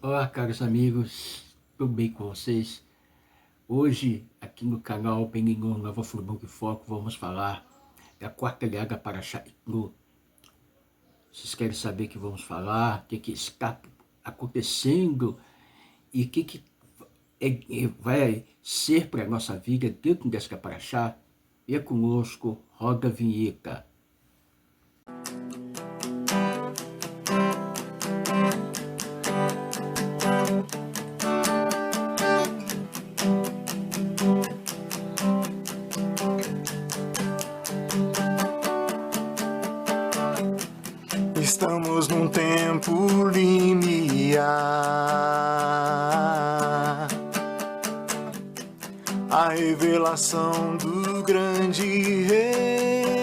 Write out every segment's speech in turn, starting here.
Olá, caros amigos, tudo bem com vocês? Hoje, aqui no canal Peningon Nova Furbanco e Foco, vamos falar da quarta liaga para Itnu. Vocês querem saber o que vamos falar, o que está acontecendo e o que vai ser para a nossa vida dentro desta paraxá? E conosco, roda a vinheta. Estamos num tempo limiar, a revelação do grande rei,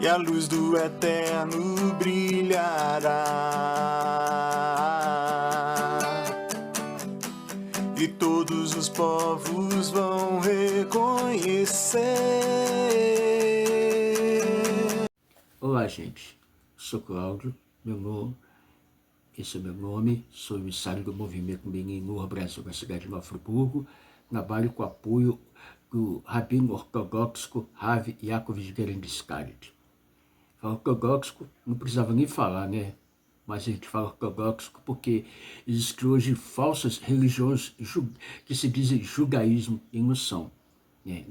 e a luz do eterno brilhará, e todos os povos vão reconhecer. Olá, gente, sou Cláudio, esse é meu nome, sou emissário do movimento Meninur Brasil na cidade de Nova Friburgo, trabalho com apoio do rabino ortodoxo Rav Yaakov Gerendiscarit. Fala ortodoxo, não precisava nem falar, né? Mas a gente fala ortodoxo porque existem hoje falsas religiões que se dizem judaísmo e não são, né?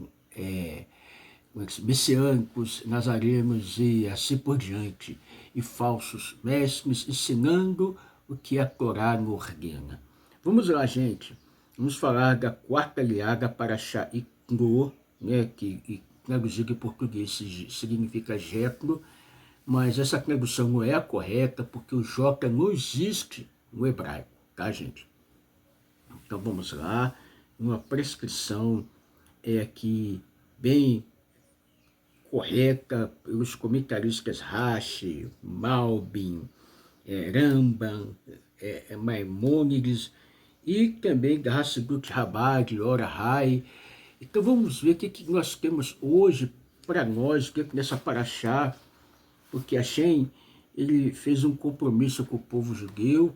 Messiânicos, nazarenos e assim por diante, e falsos mestres ensinando o que a Torá não ordena. Vamos lá, gente. Vamos falar da quarta liaga para Itnu, né, que traduzido em português significa Jetro, mas essa tradução não é a correta, porque o J não existe no hebraico, tá, gente? Então vamos lá, uma prescrição aqui bem correta pelos comentaristas Rashi, Malbim, Rambam, Maimônides e também da Hassidut Rabbah, Ora Rai. Então vamos ver o que nós temos hoje para nós dentro dessa paraxá, porque Hashem ele fez um compromisso com o povo judeu,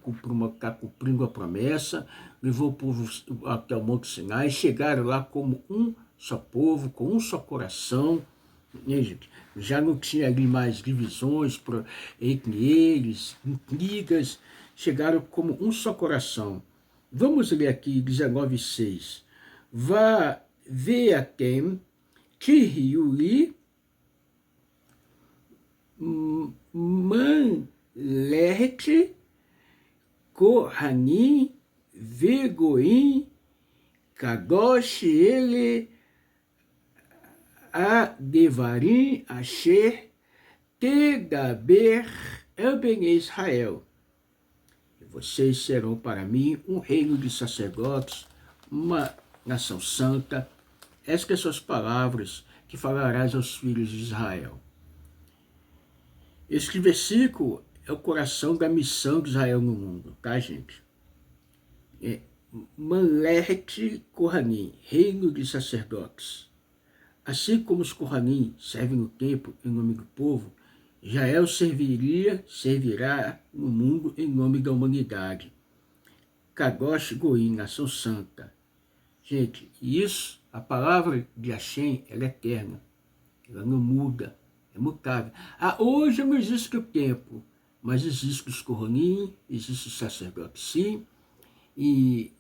está cumprindo a promessa, levou o povo até o Monte Sinai, chegaram lá como um só povo, com um só coração, né, gente? Já não tinha ali mais divisões entre eles, intrigas, chegaram como um só coração. Vamos ler aqui 19:6. Vá veatem tihiuli manleret kohanim vegoim kadosh ele a devarim asher tedaber ben Israel. E vocês serão para mim um reino de sacerdotes, uma nação santa. Estas são as palavras que falarás aos filhos de Israel. Este versículo é o coração da missão de Israel no mundo, tá, gente? Manleret Kohanim, reino de sacerdotes. Assim como os Kohanim servem no templo em nome do povo, Israel servirá no mundo em nome da humanidade. Kadosh Goim, nação santa. Gente, isso, a palavra de Hashem, ela é eterna, ela não muda, é mutável. Hoje não existe o templo, mas existe os Kohanim, existe o sacerdote, sim, e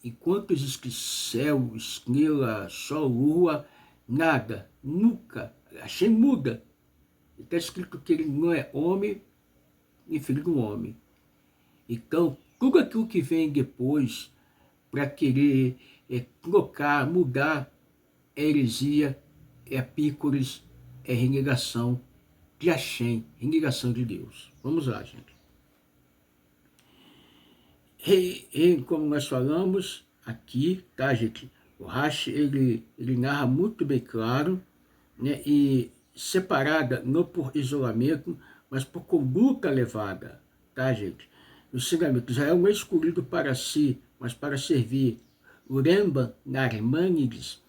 enquanto existe céu, estrela, sol, lua, nada, nunca, Hashem muda. Está escrito que ele não é homem e filho do homem. Então, tudo aquilo que vem depois para querer trocar, mudar, é heresia, é pícoris, é renegação de Hashem, renegação de Deus. Vamos lá, gente. Como nós falamos aqui, tá, gente? O Rashi, ele narra muito bem claro, né? E separada não por isolamento, mas por conduta levada, tá, gente? O ensinamento, Israel não é escolhido para si, mas para servir. O Rambam, Narmanides,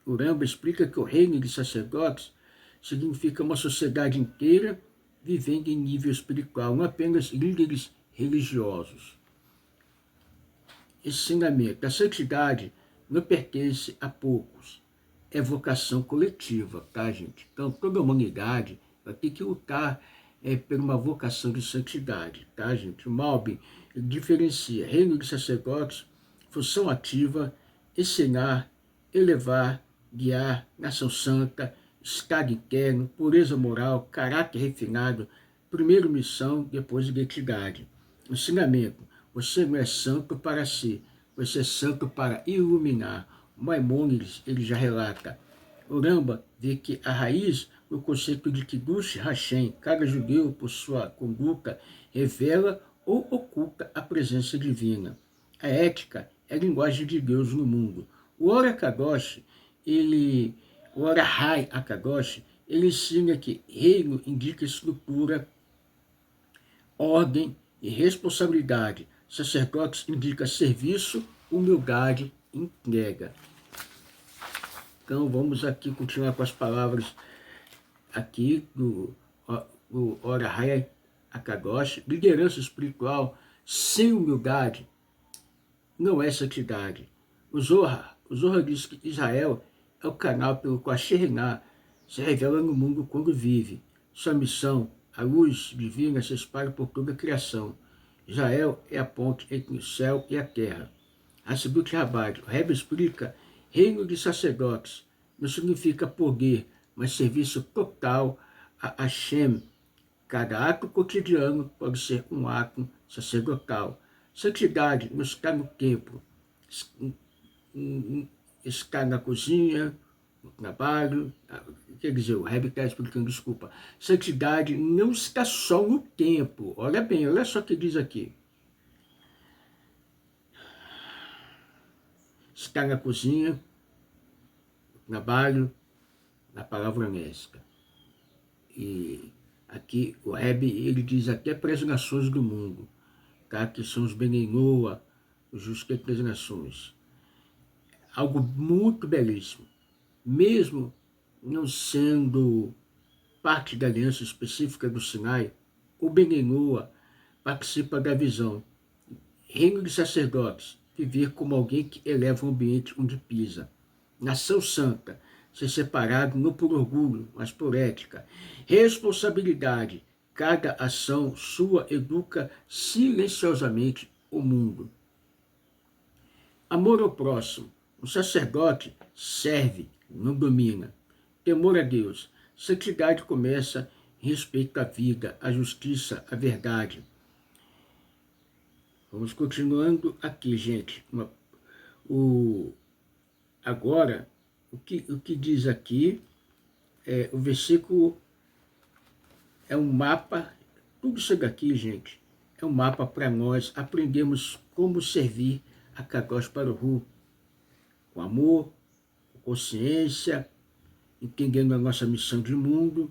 o Rambam explica que o reino de sacerdotes significa uma sociedade inteira vivendo em nível espiritual, não apenas líderes religiosos. Ensinamento. A santidade não pertence a poucos. É vocação coletiva, tá, gente? Então, toda a humanidade vai ter que lutar por uma vocação de santidade, tá, gente? O Malbim diferencia reino de sacerdotes, função ativa, ensinar, elevar, guiar, nação santa, estado interno, pureza moral, caráter refinado, primeiro missão, depois identidade. Ensinamento. Você não é santo para si, você é santo para iluminar. Maimônides, ele já relata. O Ramba vê que a raiz do conceito de Kiddush Hashem, cada judeu, por sua conduta, revela ou oculta a presença divina. A ética é a linguagem de Deus no mundo. O Ora Kadosh, o Ora Hai Akadosh, ele ensina que reino indica estrutura, ordem e responsabilidade. Sacerdotes indica serviço, humildade, entrega. Então vamos aqui continuar com as palavras aqui do Ora Hai Akadosh. Liderança espiritual sem humildade não é santidade. O Zohar diz que Israel é o canal pelo qual a Shekhinah se revela no mundo quando vive. Sua missão, a luz divina, se espalha por toda a criação. Israel é a ponte entre o céu e a terra. Hassidut Rabbah, o Rebbe explica, reino de sacerdotes não significa poder, mas serviço total a Hashem. Cada ato cotidiano pode ser um ato sacerdotal. Santidade não está no templo, está na cozinha, no trabalho. Quer dizer, o Rebbe está explicando, desculpa. Santidade não está só no templo. Olha bem, olha só o que diz aqui. Está na cozinha, no trabalho, na palavra honesta. E aqui o Rebbe, ele diz até para as nações do mundo, tá? Que são os Benenoa, os justos entre as nações. Algo muito belíssimo. Mesmo não sendo parte da aliança específica do Sinai, o Benenoa participa da visão. Reino de sacerdotes, viver como alguém que eleva o ambiente onde pisa. Nação santa, ser separado não por orgulho, mas por ética. Responsabilidade, cada ação sua educa silenciosamente o mundo. Amor ao próximo, o sacerdote serve, não domina. Temor a Deus, santidade começa em respeito à vida, à justiça, à verdade. Vamos continuando aqui, gente. Agora, o que diz aqui, o versículo é um mapa, tudo isso daqui, gente, é um mapa para nós aprendermos como servir a Kadosh Baruch Hu, com amor, com consciência, entendendo a nossa missão de mundo,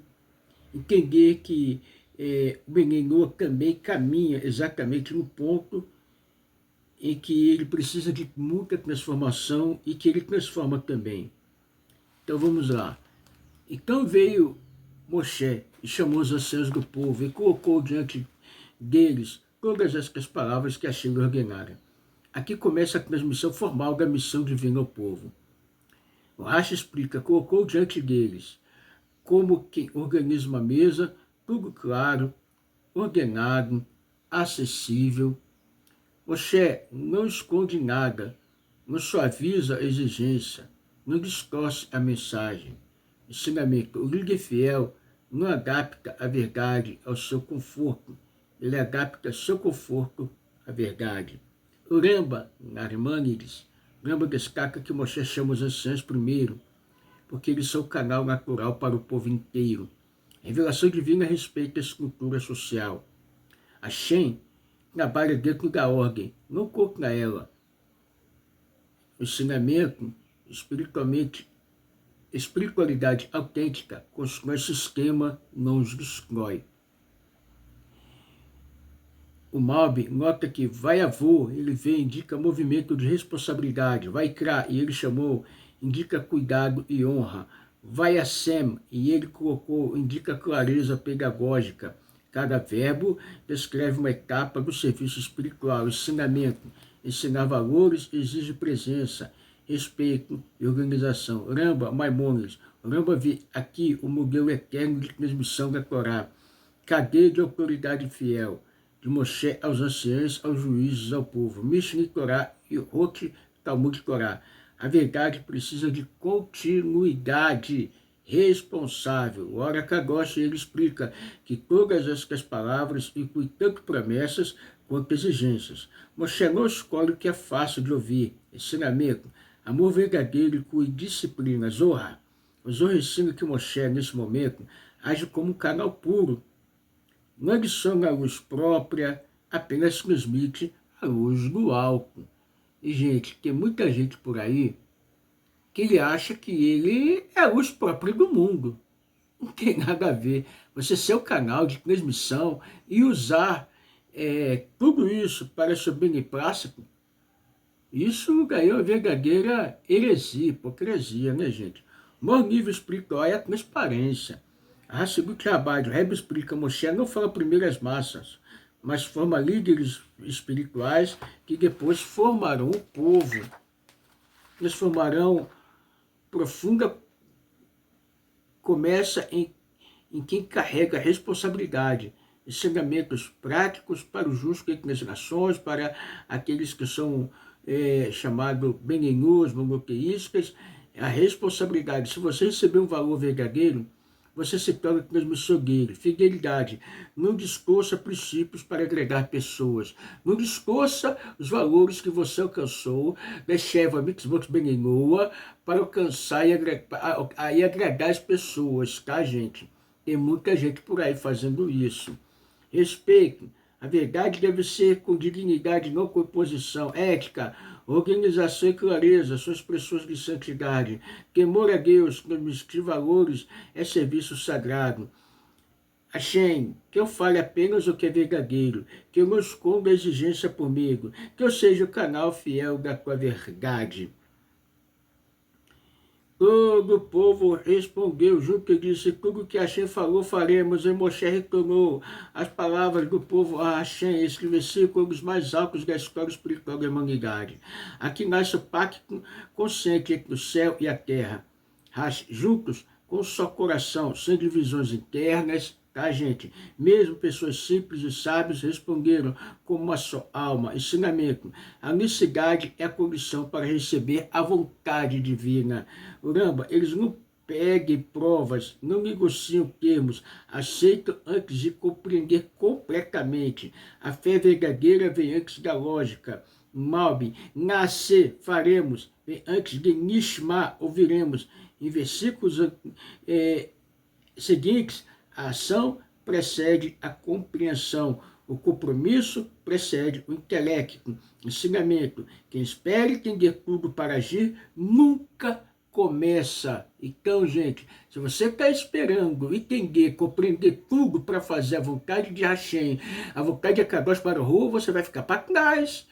entender que o Benenoa também caminha exatamente no ponto em que ele precisa de muita transformação e que ele transforma também. Então vamos lá. Então veio Moshe e chamou os anciãos do povo e colocou diante deles todas estas palavras que Hashem lhe ordenara. Aqui começa a transmissão formal da missão divina ao povo. O Rashi explica, colocou diante deles, como quem organiza uma mesa, tudo claro, ordenado, acessível. Moshe não esconde nada, não suaviza a exigência, não distorce a mensagem. Ensinamento, o líder fiel não adapta a verdade ao seu conforto, ele adapta seu conforto à verdade. O Ramba, Narmanides, Ramba destaca que Moshe chama os anciãos primeiro, porque eles são o canal natural para o povo inteiro. A revelação divina respeita a estrutura social. Hashem trabalha dentro da ordem, não contra ela. O ensinamento, espiritualidade autêntica, constrói sistema, não os destrói. O Malbim nota que vai avô, ele vê, indica movimento de responsabilidade. Vai Kra, e ele chamou, indica cuidado e honra. Vai a Sem, e ele colocou, indica clareza pedagógica. Cada verbo descreve uma etapa do serviço espiritual. Ensinamento. Ensinar valores exige presença, respeito e organização. Ramba, Maimônides. Ramba vê aqui o modelo eterno de transmissão da Torá. Cadeia de autoridade fiel. De Moshe aos anciãos, aos juízes, ao povo. Mishneh Torá e Hot Talmud Torá. A verdade precisa de continuidade responsável. O Ora Kadosh, ele explica que todas estas palavras incluem tanto promessas quanto exigências. Moshe não escolhe o que é fácil de ouvir. Ensinamento. Amor verdadeiro inclui disciplina. Zohar. O Zohar ensina que Moshe, nesse momento, age como um canal puro. Não adiciona a luz própria, apenas transmite a luz do alto. E, gente, tem muita gente por aí que ele acha que ele é a luz própria do mundo. Não tem nada a ver. Você ser o canal de transmissão e usar tudo isso para seu beneplácito, isso daí é uma verdadeira heresia, hipocrisia, né, gente? O maior nível espiritual é a transparência. A Hassidut Chabad, o Rebbe explica, Moshe não fala primeiro as massas, mas forma líderes espirituais que depois formarão o povo. Eles formarão profunda, começa em quem carrega a responsabilidade, ensinamentos práticos para os justos entre as nações, para aqueles que são chamados benenus, monoteístas, a responsabilidade. Se você receber um valor verdadeiro, você se torna transmissor dele. Fidelidade. Não discursa princípios para agradar pessoas. Não discursa os valores que você alcançou, Sheva Mitzvot Benenoa, para alcançar e agradar as pessoas, tá, gente? Tem muita gente por aí fazendo isso. Respeito. A verdade deve ser com dignidade, não com oposição. Ética. Organização e clareza são expressões de santidade. Temor a Deus, transmitir valores, é serviço sagrado. Hashem, que eu fale apenas o que é verdadeiro, que eu não esconda a exigência comigo, que eu seja o canal fiel da tua verdade. Todo o povo respondeu junto e disse, tudo que Hashem falou, faremos. E Moshe retornou as palavras do povo a Hashem. Esse versículo é um dos mais altos da história espiritual da humanidade. Aqui nasce o pacto consciente entre o céu e a terra. Juntos, com um só coração, sem divisões internas, tá, gente? Mesmo pessoas simples e sábios responderam como uma só alma. Ensinamento. A unicidade é a condição para receber a vontade divina. Uramba, eles não peguem provas, não negociam termos, aceitam antes de compreender completamente. A fé verdadeira vem antes da lógica. Malbim, nascer, faremos, vem antes de nishma, ouviremos. Em versículos seguintes, a ação precede a compreensão. O compromisso precede o intelecto. Ensinamento. Quem espera entender tudo para agir, nunca começa. Então, gente, se você está esperando entender, compreender tudo para fazer a vontade de Hashem, a vontade de Akadosh Baruch Hu, você vai ficar para trás.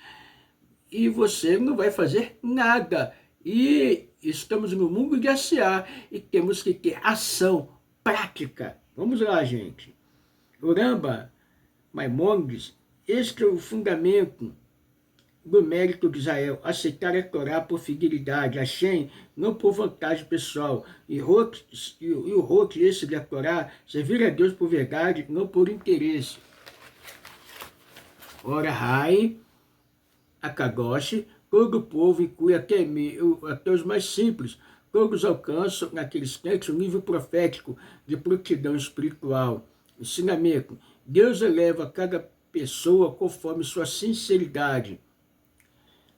E você não vai fazer nada. E estamos no mundo de SA e temos que ter ação prática. Vamos lá, gente. Uramba, Maimônides, este é o fundamento do mérito de Israel, aceitar a Torá por fidelidade, Hashem, não por vantagem pessoal, e o Hot, esse da Torá, servir a Deus por verdade, não por interesse. Ora, Rai, Akadosh, todo o povo, inclui até os mais simples, todos alcançam naqueles tempos o nível profético de prontidão espiritual. Ensinamento. Deus eleva cada pessoa conforme sua sinceridade.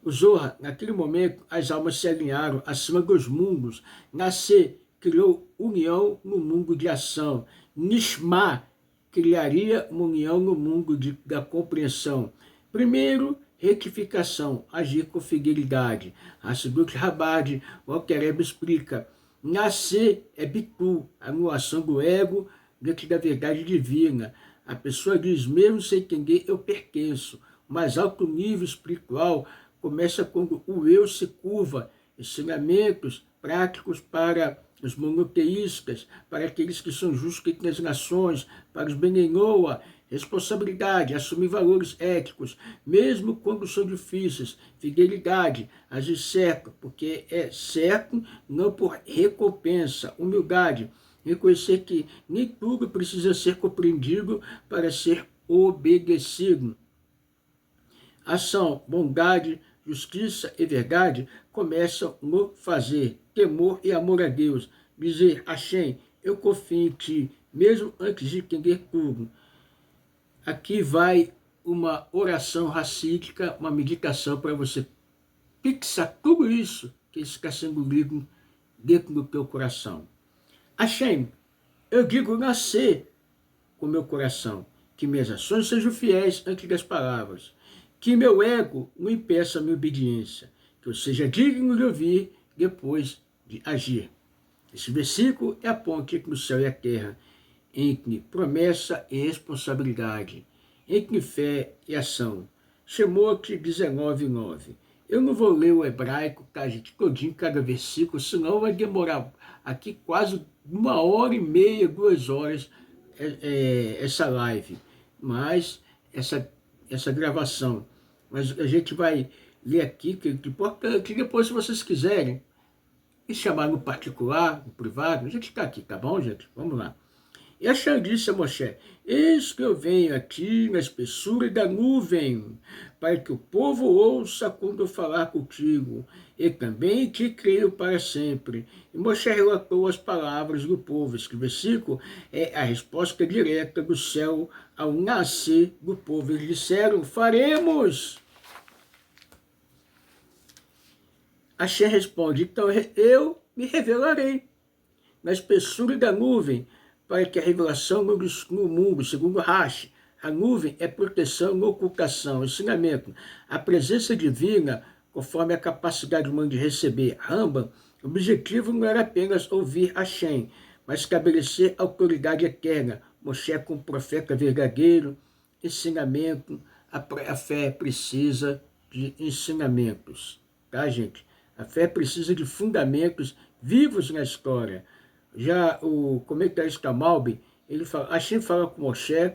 O Zohar, naquele momento, as almas se alinharam acima dos mundos. Nascer criou união no mundo de ação. Nishma criaria uma união no mundo da compreensão. Primeiro, retificação, agir com fidelidade. Hassidut Chabad, o Alter Rebbe explica, nascer é bitu, anulação do ego diante da verdade divina. A pessoa diz, mesmo sem entender, eu pertenço. O mais alto nível espiritual começa quando o eu se curva, ensinamentos práticos para os monoteístas, para aqueles que são justos entre as nações, para os Benenoa, responsabilidade, assumir valores éticos, mesmo quando são difíceis, fidelidade, agir certo, porque é certo não por recompensa, humildade, reconhecer que nem tudo precisa ser compreendido para ser obedecido. Ação, bondade, justiça e verdade começam no fazer, temor e amor a Deus. Dizer, Hashem, eu confio em ti, mesmo antes de entender tudo. Aqui vai uma oração racídica, uma meditação para você fixar tudo isso que está sendo lido dentro do teu coração. Hashem, eu digo nascer com meu coração, que minhas ações sejam fiéis antes das palavras, que meu ego não impeça a minha obediência, que eu seja digno de ouvir depois de agir. Esse versículo é a ponte entre o céu e a terra, entre promessa e responsabilidade, entre fé e ação. Shemot 19:9. Eu não vou ler o hebraico, tá, gente, todinho, cada versículo, senão vai demorar aqui quase 1h30, 2 horas, essa live, mas essa gravação. Mas a gente vai ler aqui, que depois, se vocês quiserem, me chamar no particular, no privado, a gente está aqui, tá bom, gente? Vamos lá. E Hashem disse a Moshe, eis que eu venho aqui na espessura da nuvem, para que o povo ouça quando eu falar contigo, e também te creio para sempre. E Moshe relatou as palavras do povo. Esse versículo é a resposta direta do céu ao nascer do povo. Eles disseram, faremos. Hashem responde, então eu me revelarei na espessura da nuvem, para que a revelação no mundo, segundo Rashi, a nuvem é proteção, ocultação, ensinamento. A presença divina, conforme a capacidade humana de receber. Rambam, o objetivo não era apenas ouvir Hashem, mas estabelecer autoridade eterna. Moshe como profeta verdadeiro, ensinamento, a fé precisa de ensinamentos. Tá, gente? A fé precisa de fundamentos vivos na história. Já o comentarista Malbi, ele fala, Hashem fala com Moshe,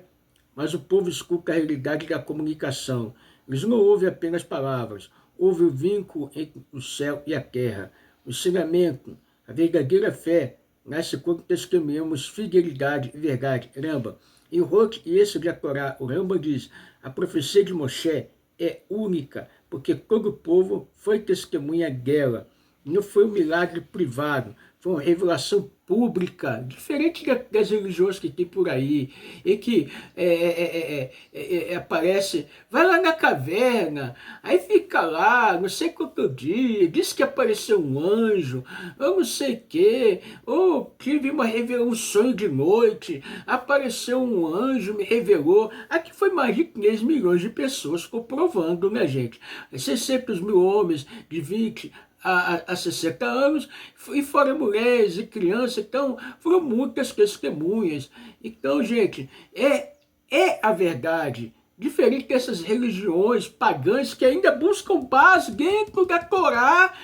mas o povo escuta a realidade da comunicação. Eles não ouvem apenas palavras, ouvem o vínculo entre o céu e a terra. O ensinamento, a verdadeira fé, nasce quando testemunhamos fidelidade e verdade. Rambam. Em Roque e esse de Torá, o Rambam diz, a profecia de Moshe é única, porque todo o povo foi testemunha dela. Não foi um milagre privado, foi uma revelação pública, diferente das religiões que tem por aí, e que aparece, vai lá na caverna, aí fica lá, não sei quanto dia, diz que apareceu um anjo, eu não sei o quê, ou tive um sonho de noite, apareceu um anjo, me revelou. Aqui foi mais de 3 milhões de pessoas comprovando, né, gente? 600 mil homens de 20 a 60 anos, e fora mulheres e crianças, então foram muitas testemunhas. Então, gente, é a verdade, diferente dessas religiões pagãs que ainda buscam base dentro da Torá,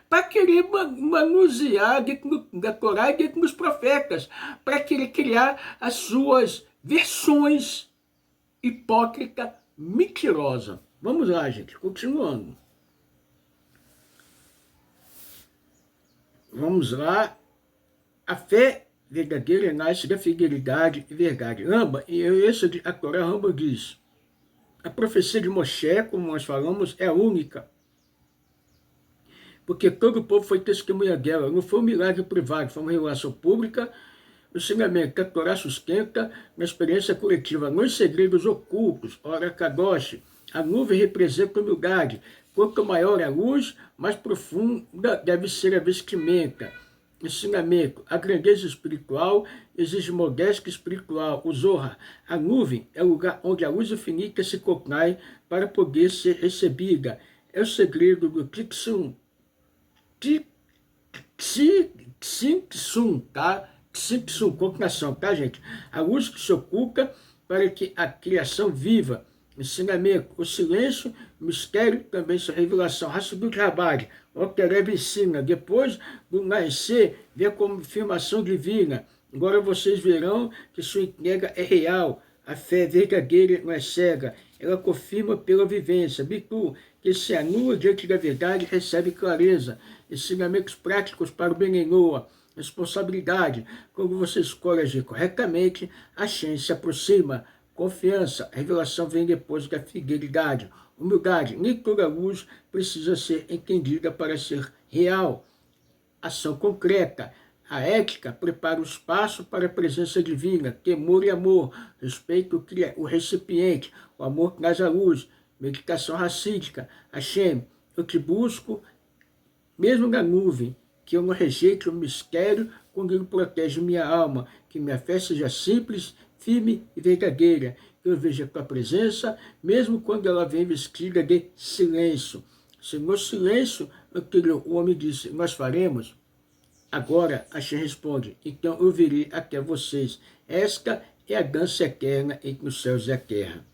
para querer manusear dentro da Torá e dentro dos profetas, para querer criar as suas versões hipócritas, mentirosas. Vamos lá, gente, continuando. Vamos lá. A fé verdadeira nasce da fidelidade e verdade. Rambam, e esse de Torá, Rambam diz, a profecia de Moshe, como nós falamos, é única. Porque todo o povo foi testemunha dela. Não foi um milagre privado, foi uma revelação pública. O ensinamento que a Torá sustenta na experiência coletiva, nos segredos ocultos. Ora, Kadosh, a nuvem representa a humildade. Quanto maior a luz, mais profunda deve ser a vestimenta. Ensinamento. A grandeza espiritual exige modéstia espiritual. O Zohar. A nuvem é o lugar onde a luz infinita se contrai para poder ser recebida. É o segredo do Tzimtzum. Tzimtzum, tá? Tzimtzum, contração, tá, gente? A luz que se oculta para que a criação viva. ensinamento, o silêncio, o mistério, também sua revelação. Hassidut Rabbah, o Kerev ensina, depois do nascer, vê a confirmação divina. Agora vocês verão que sua entrega é real, a fé é verdadeira, não é cega. Ela confirma pela vivência. Bitu, que se anula diante da verdade, recebe clareza. Ensinamentos práticos para o Benenoa. Responsabilidade. Quando você escolhe agir corretamente, a chance se aproxima. Confiança. A revelação vem depois da fidelidade. Humildade. Nem toda luz precisa ser entendida para ser real. Ação concreta. A ética prepara o espaço para a presença divina. Temor e amor. Respeito o recipiente. O amor traz a luz. Meditação racídica. Hashem, eu te busco, mesmo na nuvem, que eu não rejeite o mistério quando ele protege minha alma, que minha fé seja simples, firme e verdadeira, que eu veja a tua presença, mesmo quando ela vem vestida de silêncio. Se no silêncio, o homem disse, nós faremos, agora Hashem responde, então eu virei até vocês. Esta é a dança eterna entre os céus e a terra.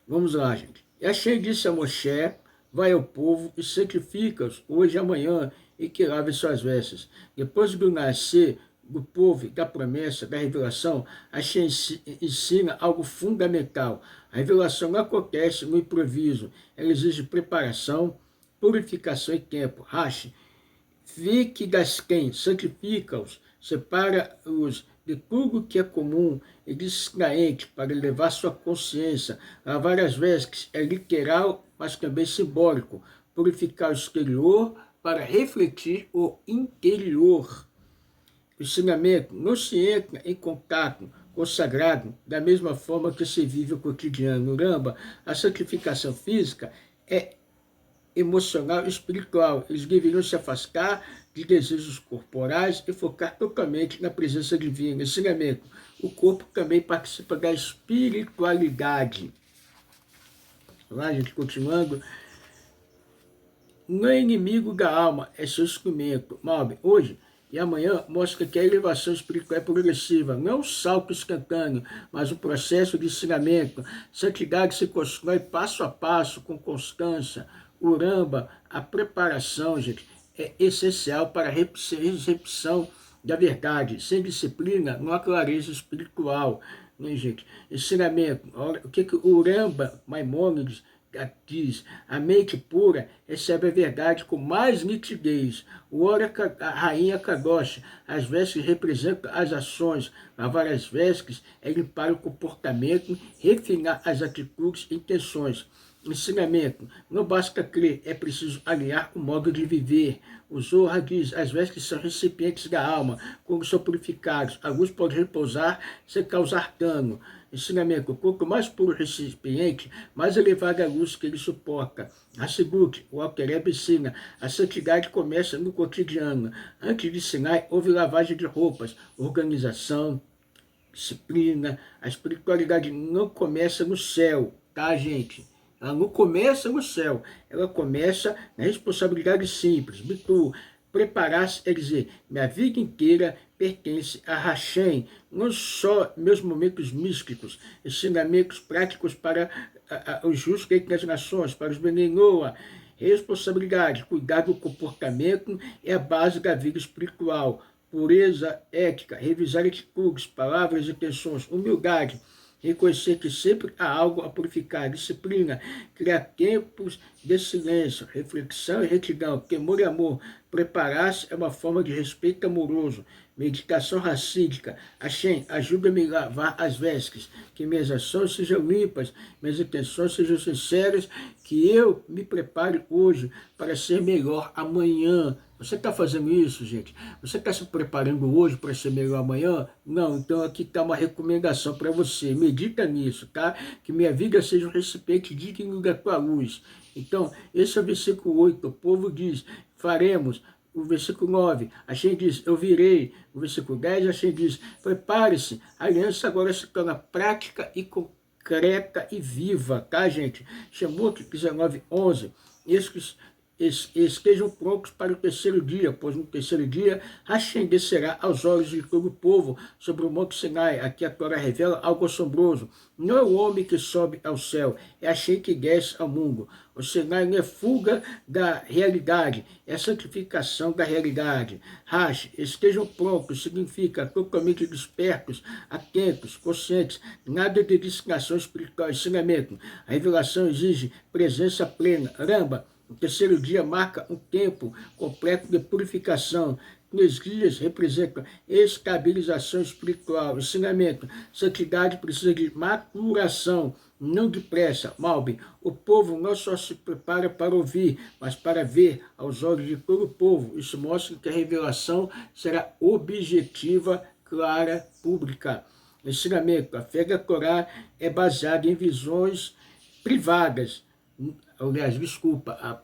Vamos lá, gente. E Hashem disse a Moshe, vai ao povo e sacrifica-os hoje e amanhã, e que lave suas vestes. Depois do nascer do povo, da promessa, da revelação, Hashem ensina algo fundamental. A revelação não acontece no improviso. Ela exige preparação, purificação e tempo. Rashi, fique das quem sacrifica-os, separa-os de tudo que é comum e distraente para elevar sua consciência. Lavar as vestes é literal, mas também simbólico. Purificar o exterior para refletir o interior. O ensinamento não se entra em contato com o sagrado da mesma forma que se vive o cotidiano. No Ramba, a santificação física é emocional e espiritual. Eles deveriam se afastar de desejos corporais e focar totalmente na presença divina. Ensinamento. O corpo também participa da espiritualidade. Lá, gente, continuando. Não é inimigo da alma, é seu instrumento. Malbim, hoje e amanhã mostra que a elevação espiritual é progressiva. Não é um salto instantâneo, mas um processo de ensinamento. Santidade se constrói passo a passo, com constância. O Ramba, a preparação, gente, é essencial para a recepção da verdade. Sem disciplina, não há clareza espiritual. Né, gente? Ensinamento. Olha, o que o Ramba, Maimônides, diz, a mente pura recebe a verdade com mais nitidez. O ouro é a rainha Kadosh, as vestes representam as ações, lavar as vestes é limpar o comportamento, refinar as atitudes e intenções. Ensinamento, não basta crer, é preciso alinhar o modo de viver. O Zohar diz, as vestes são recipientes da alma, quando são purificados, a luz pode repousar sem causar dano. Ensinamento, quanto mais puro o recipiente, mais elevada a luz que ele suporta. Hassidut, o Alter ensina, a santidade começa no cotidiano. Antes de Sinai, houve lavagem de roupas, organização, disciplina. A espiritualidade não começa no céu, tá, gente? Ela não começa no céu, ela começa na responsabilidade simples. Bitu, preparar-se, é dizer, minha vida inteira pertence a Hashem, não só meus momentos místicos, ensinamentos práticos para os justos entre as nações, para os Benenoa. Responsabilidade, cuidar do comportamento é a base da vida espiritual. Pureza, ética, revisar atitudes, palavras e intenções, humildade, reconhecer que sempre há algo a purificar, disciplina, criar tempos de silêncio, reflexão e retidão, temor e amor. Preparar-se é uma forma de respeito amoroso. Meditação racídica. Hashem, ajuda-me a lavar as vestes, que minhas ações sejam limpas, minhas intenções sejam sinceras, que eu me prepare hoje para ser melhor amanhã. Você está fazendo isso, gente? Você está se preparando hoje para ser melhor amanhã? Não, então aqui está uma recomendação para você. Medita nisso, tá? Que minha vida seja um recipiente digno da tua luz. Então, esse é o versículo 8. O povo diz, faremos. O versículo 9, Hashem diz, eu virei. O versículo 10, Hashem diz, prepare-se. A aliança agora se torna prática e concreta e viva, tá, gente? Shemot 19, 11. estejam prontos para o terceiro dia, pois no terceiro dia Hashem descerá aos olhos de todo o povo sobre o Monte Sinai. Aqui a Torá revela algo assombroso. Não é o homem que sobe ao céu, é Hashem que desce ao mundo. O Sinai não é fuga da realidade, é santificação da realidade. Hash, estejam prontos, significa totalmente despertos, atentos, conscientes, nada de distração espiritual, ensinamento. A revelação exige presença plena. Ramba, o terceiro dia marca um tempo completo de purificação. 3 dias representam estabilização espiritual, ensinamento. Santidade precisa de maturação, não de pressa. Malbim, o povo não só se prepara para ouvir, mas para ver aos olhos de todo o povo. Isso mostra que a revelação será objetiva, clara, pública. Ensinamento, a fé da Torá é baseada em visões privadas. Aliás, desculpa,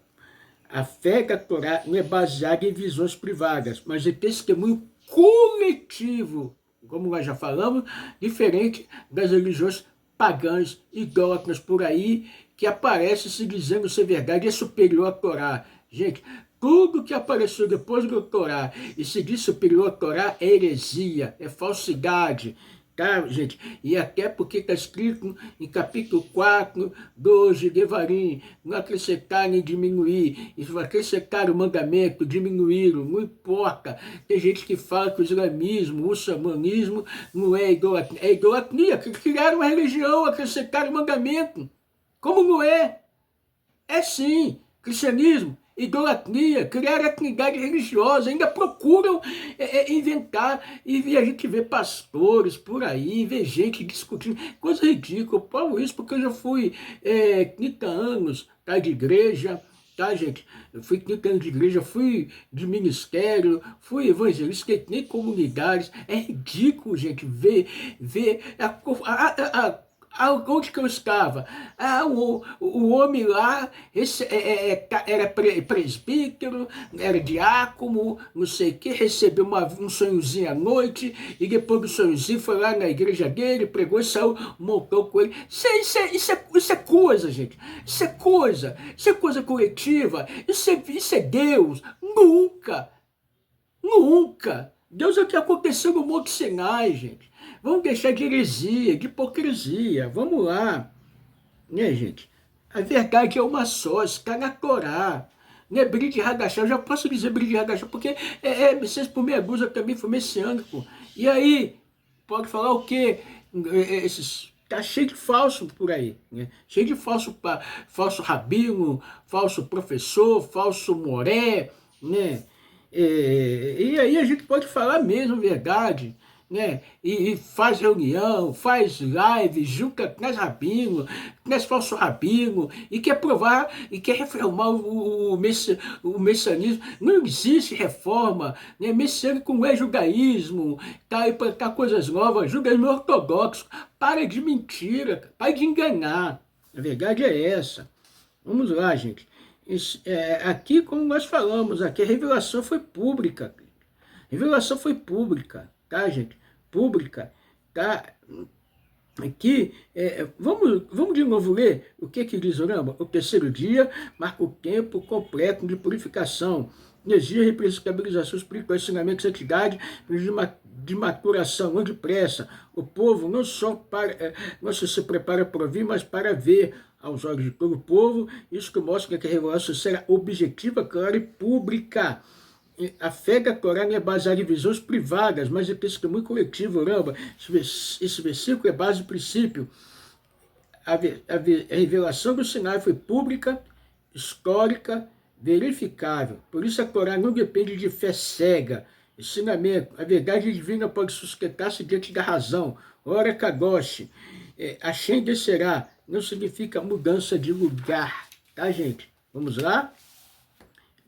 a fé da Torá não é baseada em visões privadas, mas em testemunho coletivo, como nós já falamos, diferente das religiões pagãs, idólatras por aí, que aparecem se dizendo ser verdade, é superior à Torá. Gente, tudo que apareceu depois do Torá e se diz superior à Torá é heresia, é falsidade. Tá, gente? E até porque está escrito em capítulo 4, 2 de Devarim, não acrescentar nem diminuir, isso vai acrescentar o mandamento, diminuí-lo, não importa. Tem gente que fala que o islamismo, o muçulmanismo não é idolatria, é idolatria, que criaram uma religião, acrescentaram o mandamento. Como não é? É sim, cristianismo. Idolatria, criar atividade religiosa, ainda procuram inventar, e a gente vê pastores por aí, vê gente discutindo, coisa ridícula. Eu falo isso porque eu já fui 30 anos tá, de igreja, tá, gente? Eu fui 30 anos de igreja, fui de ministério, fui evangelista, nem comunidades. É ridículo, gente, ver onde que eu estava? O homem lá era presbítero, era diácono, não sei o que, recebeu um sonhozinho à noite, e depois do sonhozinho foi lá na igreja dele, pregou e saiu, montou com ele. Isso é coisa, gente. Isso é coisa coletiva. Isso é Deus. Nunca. Deus é o que aconteceu no Monte Sinai, gente. Vamos deixar de heresia, de hipocrisia. Vamos lá. Né, gente? A verdade é uma só, está na Torá. Não é Brit Hadashah, eu já posso dizer Brit Hadashah, porque Messias por meia dúzia também foi messiânico. E aí, pode falar o quê? Tá cheio de falso por aí, né? Cheio de falso rabino, falso professor, falso moré, né? E aí a gente pode falar mesmo verdade, né? E faz reunião, faz live, junta nas rabino, nas falso rabino, e quer provar, e quer reformar o messianismo. Não existe reforma, né? Messiânico não é judaísmo, tá? E plantar coisas novas, judaísmo ortodoxo. Para de mentira, para de enganar. A verdade é essa. Vamos lá, gente. Aqui, como nós falamos, aqui a revelação foi pública. Revelação foi pública, tá, gente? Pública, tá? Aqui, vamos de novo ler o que diz o Ramba? O terceiro dia marca o tempo completo de purificação. Energia, estabilização espiritual, ensinamento, santidade, de maturação, não de pressa. O povo não só se prepara para ouvir, mas para ver aos olhos de todo o povo. Isso que mostra que a revelação será objetiva, clara e pública. A fé da Torá não é baseada em visões privadas, mas é testemunho coletivo, Ramba. Esse versículo é base de princípio. A revelação do Sinai foi pública, histórica, verificável. Por isso a Torá não depende de fé cega, ensinamento. A verdade divina pode sustentar-se diante da razão. Ora Kadosh, Hashem descerá, não significa mudança de lugar, tá, gente? Vamos lá?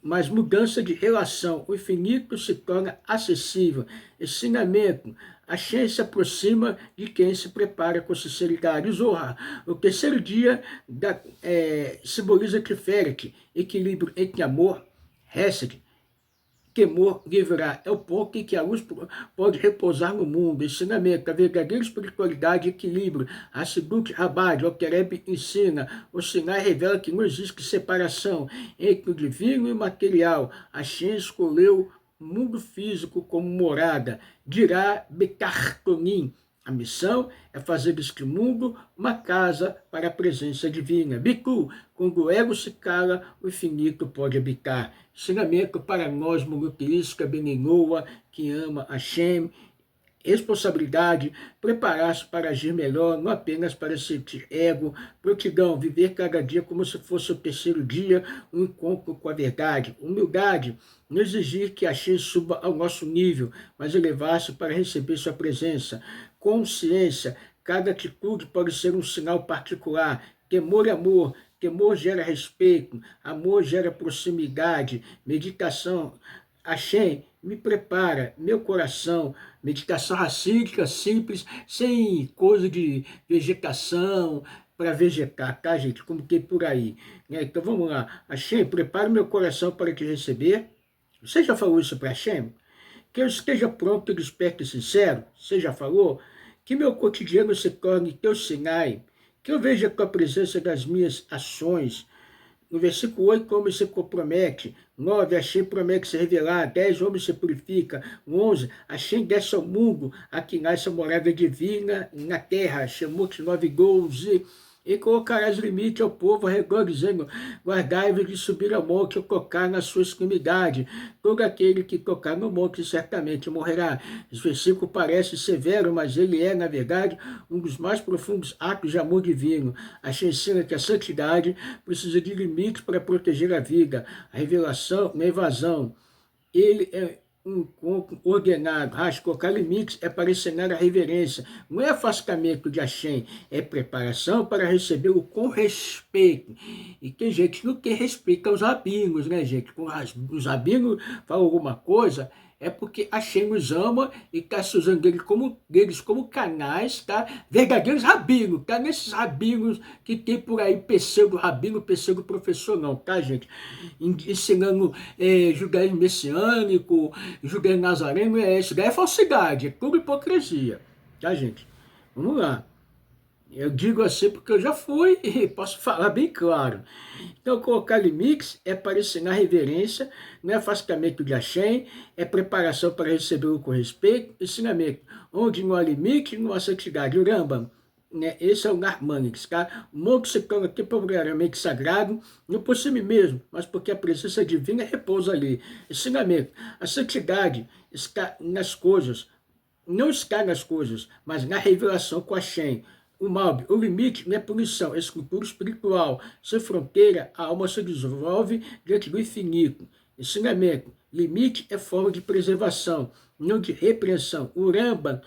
Mas mudança de relação. O infinito se torna acessível. Ensinamento. Hashem se aproxima de quem se prepara com sinceridade. Zohar. O terceiro dia simboliza Tiferet, equilíbrio entre amor, Hesed, temor viverá. É o ponto em que a luz pode repousar no mundo. Ensinamento, a verdadeira espiritualidade e equilíbrio. A Siduk Rabad, o Quereb ensina. O Sinai revela que não existe separação entre o divino e o material. Hashem escolheu o mundo físico como morada. Dirá Betartonim. A missão é fazer deste mundo uma casa para a presença divina. Biku, quando o ego se cala, o infinito pode habitar. Ensinamento para nós, monoteística, beninoa, que ama Hashem. Responsabilidade, preparar-se para agir melhor, não apenas para sentir ego, prontidão, viver cada dia como se fosse o terceiro dia, um encontro com a verdade. Humildade, não exigir que Hashem suba ao nosso nível, mas elevar-se para receber sua presença. Consciência, cada atitude pode ser um sinal particular. Temor e amor, temor gera respeito, amor gera proximidade, meditação. Hashem me prepara, meu coração, meditação racídica, simples, sem coisa de vegetação, para vegetar, tá, gente? Como tem por aí. Então vamos lá. Hashem, prepara meu coração para te receber. Você já falou isso para Hashem? Que eu esteja pronto, desperto e sincero. Você já falou? Que meu cotidiano se torne teu Sinai. Que eu veja a tua presença das minhas ações. No versículo 8, o homem se compromete. 9, Hashem promete se revelar. 10, o homem se purifica. 11, Hashem desce ao mundo, aqui nasce a morada divina na terra. Shemot 9, 12. E colocarás limite ao povo ao redor, dizendo, guardai-vos de subir ao monte ou tocar na sua extremidade. Todo aquele que tocar no monte certamente morrerá. Esse versículo parece severo, mas ele é, na verdade, um dos mais profundos atos de amor divino. Hashem ensina que a santidade precisa de limites para proteger a vida. A revelação não é evasão. Ele é um encontro ordenado. Colocar limites é para ensinar a reverência. Não é afastamento de Hashem, é preparação para recebê-lo com respeito. E tem gente que não quer respeitar os rabinos, né, gente? Quando os rabinos falam alguma coisa, é porque Hashem nos ama e está se usando deles como canais, tá? Verdadeiros rabinos, tá? Nesses rabinos que tem por aí pseudo-rabino, pseudo-professor, não, tá, gente? Ensinando judaísmo messiânico, judaísmo nazareno, isso daí é falsidade, é tudo hipocrisia, tá, gente? Vamos lá. Eu digo assim porque eu já fui e posso falar bem claro. Então, colocar limites é para ensinar reverência, não é afastamento de Hashem, é preparação para recebê-lo com respeito, ensinamento. Onde não há limite, não há santidade. O Rambam, né? Esse é o Narmanides, tá? O monte se torna temporariamente sagrado, não por si mesmo, mas porque a presença divina repousa ali. Ensinamento. A santidade está nas coisas, não está nas coisas, mas na revelação com Hashem. O mal, o limite não é punição, é escultura espiritual. Sem fronteira, a alma se desenvolve diante do infinito. Ensinamento, limite é forma de preservação, não de repreensão. O Rambam,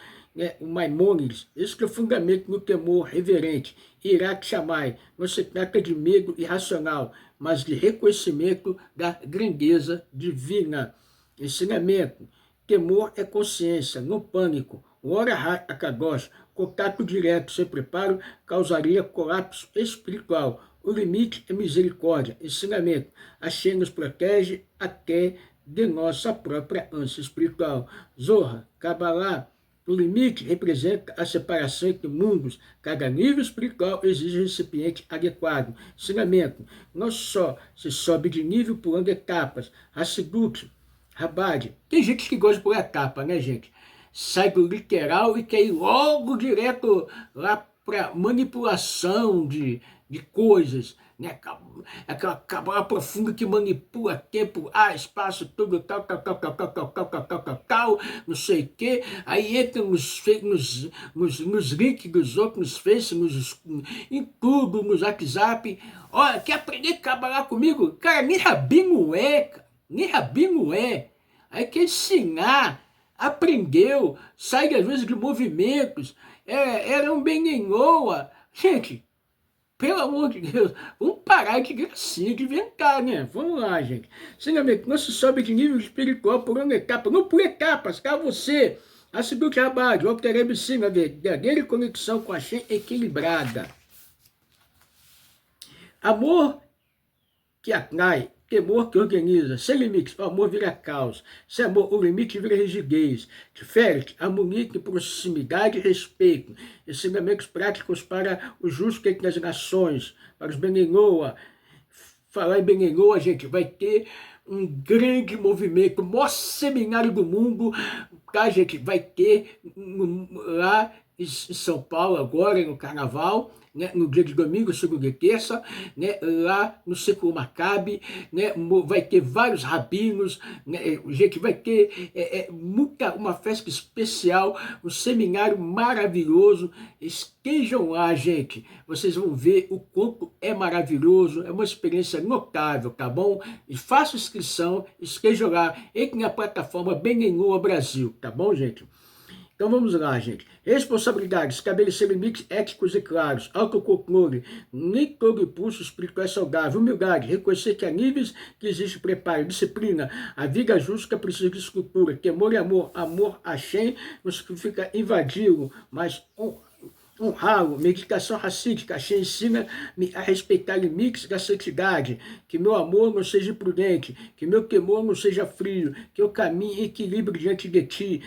o Maimônides, esse é o fundamento no temor reverente. Irak Shammai, não se trata de medo irracional, mas de reconhecimento da grandeza divina. Ensinamento, temor é consciência, não pânico. O Ora Akadosh, contato direto sem preparo, causaria colapso espiritual. O limite é misericórdia, ensinamento. Hashem nos protege até de nossa própria ânsia espiritual. Zohar, Kabbalah, o limite representa a separação entre mundos. Cada nível espiritual exige um recipiente adequado. Ensinamento, não só se sobe de nível pulando etapas. Hassidut, Rabad, tem gente que gosta de pular etapa, né, gente? Sai do literal e quer ir logo direto lá para manipulação de coisas, né? Aquela cabala profunda que manipula tempo, espaço, tudo, tal, não sei o quê. Aí entra nos links dos outros, nos Face, em tudo, nos WhatsApp. Olha, quer aprender a cabalar comigo? Cara, nem rabino é, cara. Nem rabino é. Aí quer ensinar. Aprendeu, sai às vezes de movimentos, era um benenhoa. Gente, pelo amor de Deus, vamos parar de gracinha, de inventar, né? Vamos lá, gente. Ensinamento, não se sobe de nível espiritual por uma etapa, não por etapas, tá? Você, a Siduk Rabad, o Alter ensina a verdadeira conexão com a Hashem equilibrada. Amor que atrai temor que organiza. Sem limites, o amor vira caos. Sem amor, o limite vira rigidez. Diferente, harmonia com proximidade e respeito. Ensinamentos práticos para o justo entre as nações, para os Benenoa. Falar em Benenoa, gente, vai ter um grande movimento, o maior seminário do mundo, tá, gente? Vai ter lá em São Paulo agora, no Carnaval, né, no dia de domingo, segunda e terça, né, lá no Ciclo Maccabi, né, vai ter vários rabinos, né, gente, vai ter uma festa especial, um seminário maravilhoso. Estejam lá, gente, vocês vão ver o quanto é maravilhoso, é uma experiência notável, tá bom? E faça inscrição, estejam lá, entre na plataforma Benenoa Brasil, tá bom, gente? Então vamos lá, gente. Responsabilidade, estabelecer limites éticos e claros, autocontrole, nem todo impulso espiritual é saudável, humildade, reconhecer que há níveis que existe preparo, disciplina, a vida justa precisa de estrutura, temor e amor, amor a Shem não significa invadi-lo, mas honrá-lo, meditação racídica, Hashem ensina-me a respeitar limites da santidade, que meu amor não seja imprudente, que meu temor não seja frio, que eu caminhe em equilíbrio diante de ti.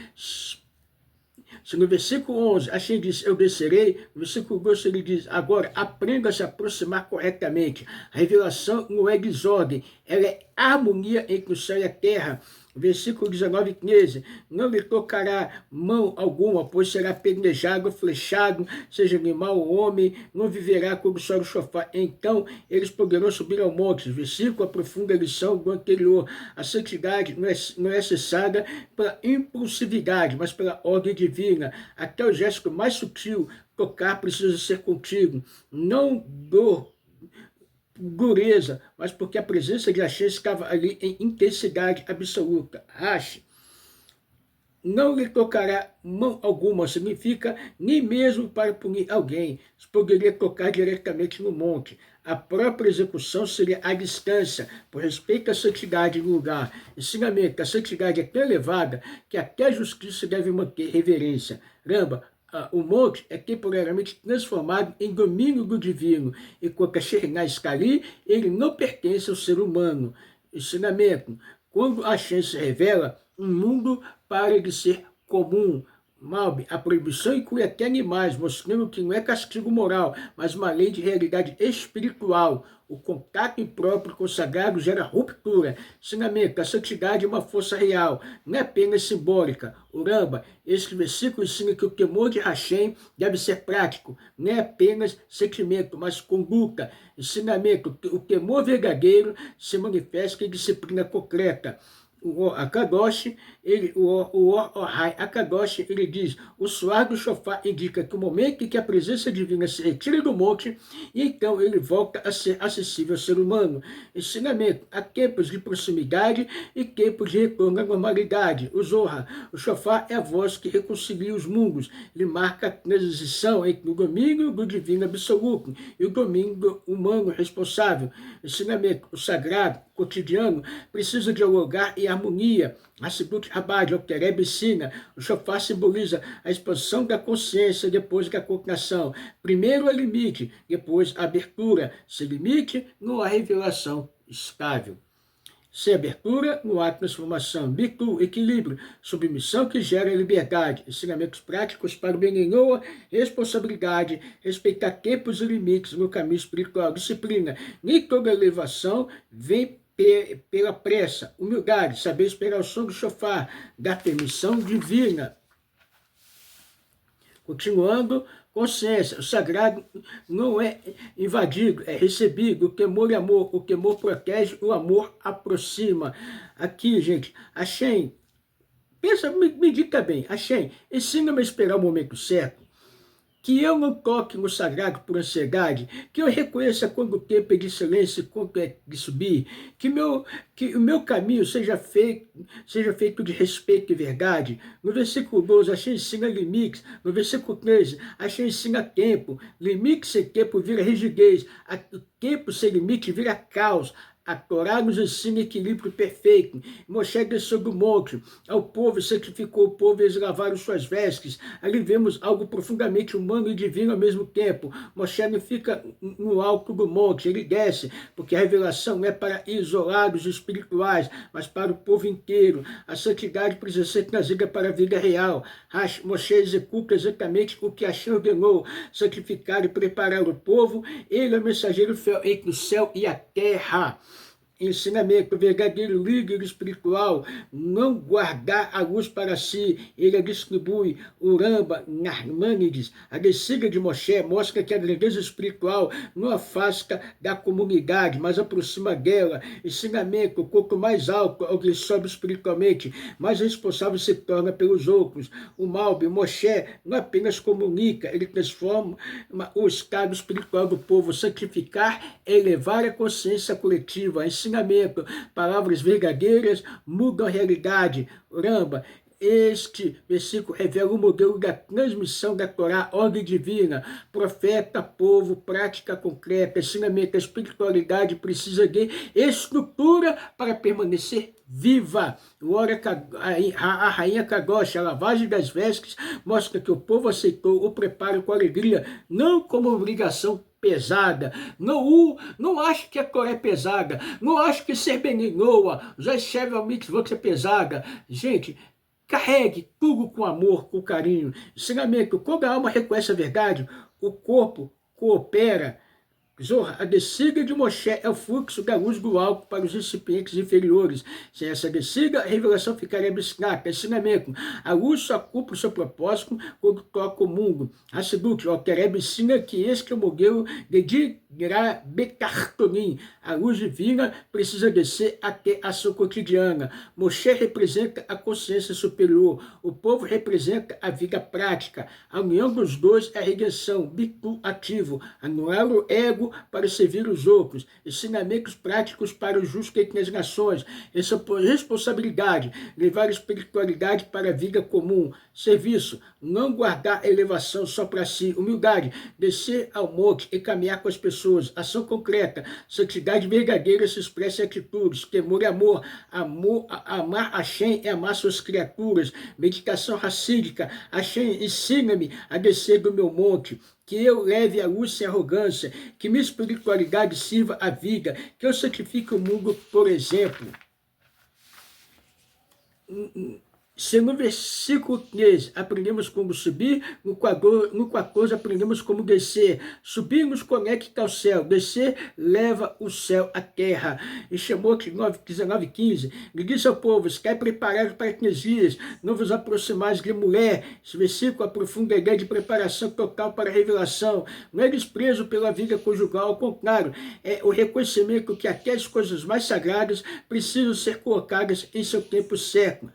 Se no versículo 11, Hashem diz, eu descerei, no versículo 12 ele diz, agora aprenda a se aproximar corretamente. A revelação não é desordem, ela é harmonia entre o céu e a terra. Versículo 19 e 13, não lhe tocará mão alguma, pois será apedrejado, flechado, seja animal ou homem, não viverá quando soar o shofar. Então eles poderão subir ao monte. Versículo aprofunda a lição do anterior. A santidade não é cessada pela impulsividade, mas pela ordem divina. Até o gesto mais sutil, tocar precisa ser contigo. Não dureza, mas porque a presença de Hashem estava ali em intensidade absoluta. Rashi, não lhe tocará mão alguma, significa nem mesmo para punir alguém, poderia tocar diretamente no monte. A própria execução seria à distância, por respeito à santidade do lugar. Ensinamento, a santidade é tão elevada que até a justiça deve manter reverência. Ramba, o monte é temporariamente transformado em domínio do divino, enquanto a Shekhinah está ali, ele não pertence ao ser humano. Ensinamento, quando a Hashem se revela, um mundo para de ser comum. Malbi, a proibição inclui até animais, mostrando que não é castigo moral, mas uma lei de realidade espiritual. O contato impróprio com o sagrado gera ruptura. Ensinamento, a santidade é uma força real, não é apenas simbólica. O Ramba, este versículo ensina que o temor de Hashem deve ser prático, não é apenas sentimento, mas conduta. Ensinamento, o temor verdadeiro se manifesta em disciplina concreta. O Akadosh, Akadosh, ele diz, o soar do shofar indica que o momento em que a presença divina se retira do monte, e então ele volta a ser acessível ao ser humano. Ensinamento, há tempos de proximidade e tempos de retorno à normalidade. O Zohar, o shofar é a voz que reconcilia os mundos, ele marca a transição entre o domínio do divino absoluto e o domínio do humano responsável. Ensinamento, o sagrado, cotidiano, precisa dialogar em harmonia. A Sidut Rabad, o Tereb ensina, o shofar simboliza a expansão da consciência depois da cognação. Primeiro é limite, depois a abertura. Sem limite, não há revelação estável. Sem abertura, não há transformação. Bitu, equilíbrio, submissão que gera liberdade. Ensinamentos práticos para o Benenoa, responsabilidade, respeitar tempos e limites no caminho espiritual. Disciplina, nem toda elevação vem pela pressa. Humildade, saber esperar o som do shofar, dar permissão divina. Continuando, consciência, o sagrado não é invadido, é recebido. O temor é amor, o temor protege, o amor aproxima. Aqui, gente, Hashem, pensa, medita bem, Hashem, ensina-me a esperar o momento certo. Que eu não toque no sagrado por ansiedade, que eu reconheça quando o tempo é de silêncio e quando é de subir, que o meu caminho seja feito de respeito e verdade. No versículo 12, Hashem ensina limites. No versículo 13, Hashem ensina tempo. Limite sem tempo vira rigidez. O tempo sem limite vira caos. A Torá nos ensina equilíbrio perfeito. Moshe desceu do monte, ao povo, sacrificou o povo e eles lavaram suas vestes. Ali vemos algo profundamente humano e divino ao mesmo tempo. Moshe não fica no alto do monte, ele desce, porque a revelação não é para isolados espirituais, mas para o povo inteiro. A santidade precisa ser trazida para a vida real. Moshe executa exatamente o que Hashem ordenou, sacrificar e preparar o povo. Ele é o mensageiro fiel entre o céu e a terra. Ensinamento: o verdadeiro líder espiritual não guardar a luz para si, ele a distribui. O Ramba, Narmânides, a descida de Moshe mostra que a grandeza espiritual não afasta da comunidade, mas aproxima dela. Ensinamento: quanto mais alto alguém sobe espiritualmente, mais responsável se torna pelos outros. O Malbi, Moshe não apenas comunica, ele transforma o estado espiritual do povo. Sacrificar é elevar a consciência coletiva. Ensinamento: palavras verdadeiras mudam a realidade. Ramba, este versículo revela o modelo da transmissão da Torá, ordem divina, profeta, povo, prática concreta. Ensinamento: a espiritualidade precisa de estrutura para permanecer viva. A rainha Kadosh, a lavagem das vestes, mostra que o povo aceitou o preparo com alegria, não como obrigação pesada. Não acho que a Torá é pesada. Não acho que ser Beninoa, já escreve ao mitzvot é pesada. Gente, carregue tudo com amor, com carinho. Ensinamento: quando a alma reconhece a verdade, o corpo coopera. Zorra, a descida de Moshe é o fluxo da luz do alto para os recipientes inferiores. Sem essa descida, a revelação ficaria abstrata. Ensinamento: a luz só cumpre o seu propósito quando toca o mundo. Hassidut, o Alter ensina que este é o modelo de Digra Bekartonim. A luz divina precisa descer até a ação cotidiana. Moshe representa a consciência superior. O povo representa a vida prática. A união dos dois é a redenção, bitu ativo, anular o ego para servir os outros. Ensinamentos práticos para os justos entre as nações. Essa responsabilidade, levar a espiritualidade para a vida comum. Serviço: não guardar a elevação só para si. Humildade: descer ao monte e caminhar com as pessoas. Ação concreta: santidade verdadeira se expressa em atitudes. Temor e amor: amar Hashem é amar suas criaturas. Meditação racídica: Hashem, ensina-me a descer do meu monte, que eu leve a luz sem arrogância, que minha espiritualidade sirva à vida, que eu sacrifique o mundo, por exemplo. Se no versículo 13 aprendemos como subir, no 14 aprendemos como descer. Subir nos conecta ao céu, descer leva o céu à terra. E chamou que 19:15, lhe disse ao povo: estai preparados para 15 dias, não vos aproximais de mulher. Esse versículo aprofunda a ideia de preparação total para a revelação. Não é desprezo pela vida conjugal, ao contrário, é o reconhecimento que até as coisas mais sagradas precisam ser colocadas em seu tempo certo.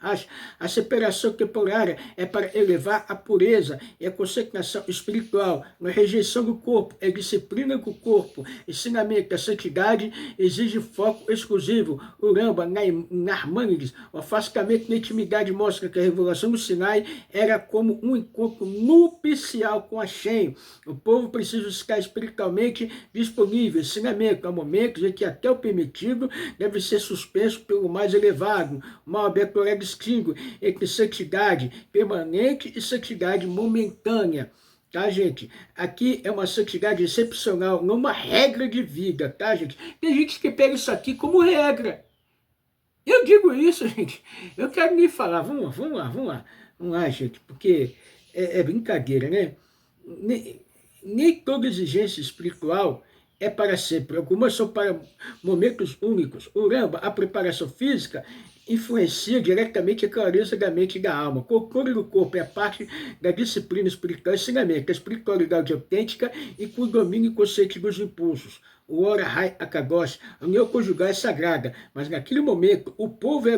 A separação temporária é para elevar a pureza e a consagração espiritual. Na rejeição do corpo é disciplina com o corpo. Ensinamento: a santidade exige foco exclusivo. O Ramba, Narmânides, o afastamento na intimidade mostra que a revelação do Sinai era como um encontro nupcial com Hashem. O povo precisa estar espiritualmente disponível. Ensinamento: há momentos em que até o permitido deve ser suspenso pelo mais elevado. Malbec distingue entre santidade permanente e santidade momentânea. Tá, gente? Aqui é uma santidade excepcional, não uma regra de vida, tá, gente? Tem gente que pega isso aqui como regra. Eu digo isso, gente. Eu quero me falar. Vamos lá, gente, porque é brincadeira, né? Nem toda exigência espiritual é para sempre. Algumas são para momentos únicos. O Ramba, a preparação física, influencia diretamente a clareza da mente e da alma. O controle do corpo é a parte da disciplina espiritual. Ensinamento: a espiritualidade autêntica e com o domínio consciente dos impulsos. O Ora Rai Akadosh, a união conjugal é sagrada, mas naquele momento o povo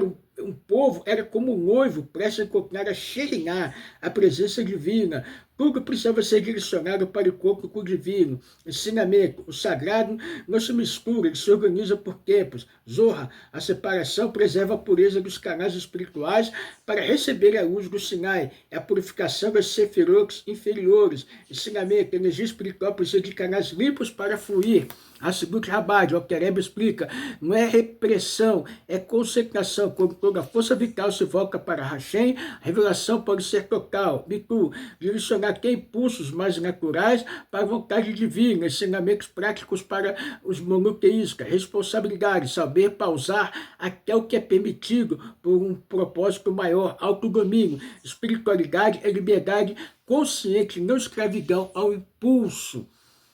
era como um noivo prestes a encontrar a Shekhinah, a presença divina. Tudo precisava ser direcionado para o corpo com o divino. Ensinamento: o sagrado não se mistura, ele se organiza por tempos. Zorra, a separação preserva a pureza dos canais espirituais para receber a luz do Sinai. É a purificação das sefirot inferiores. Ensinamento: a energia espiritual precisa de canais limpos para fluir. Hasdrut Rabbah, o Quereb explica, não é repressão, é concentração. Quando toda a força vital se volta para Hashem, a revelação pode ser total. Bitu, direcionar que impulsos mais naturais para a vontade divina, ensinamentos práticos para os monoteístas, responsabilidade, saber pausar até o que é permitido por um propósito maior, autodomínio. Espiritualidade é liberdade consciente, não escravidão ao impulso.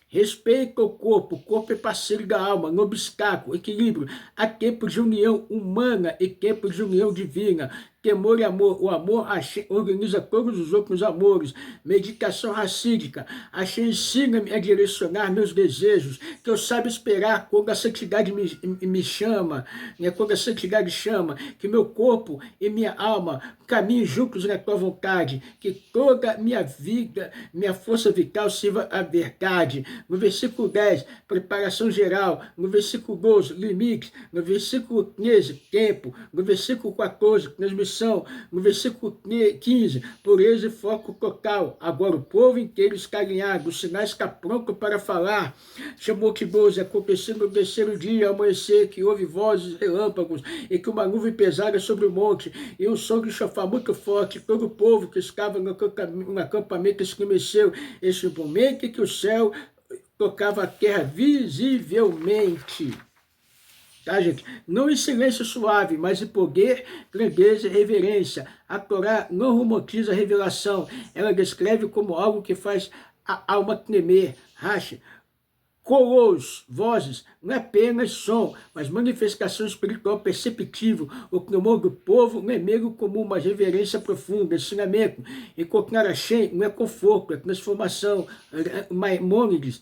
Respeita o corpo é parceiro da alma, no obstáculo, equilíbrio. Há tempo de união humana e tempo de união divina. Temor e amor. O amor organiza todos os outros amores. Meditação racídica. Hashem ensina-me a direcionar meus desejos, que eu saiba esperar quando a santidade me chama, né? Quando a santidade chama, que meu corpo e minha alma caminhem juntos na tua vontade, que toda minha vida, minha força vital sirva a verdade. No versículo 10, preparação geral. No versículo 12, limite. No versículo 13, tempo. No versículo 14, transmissão. No versículo 15, pureza e foco total. Agora o povo inteiro está alinhado, o sinal está pronto para falar. Chamou que 12, acontecendo no terceiro dia, ao amanhecer, que houve vozes, relâmpagos, e que uma nuvem pesada sobre o monte, e um som de chofar muito forte. Todo o povo que estava no acampamento estremeceu. Esse momento em que o céu tocava a terra visivelmente. Tá, gente? Não em silêncio suave, mas em poder, grandeza e reverência. A Torá não romantiza a revelação. Ela descreve como algo que faz a alma tremer. Racha. Coros, vozes, não é apenas som, mas manifestação espiritual perceptível. O clamor do povo não é meio comum, mas reverência profunda, ensinamento. Encontrar Hashem não é conforto, é transformação. Maimônides,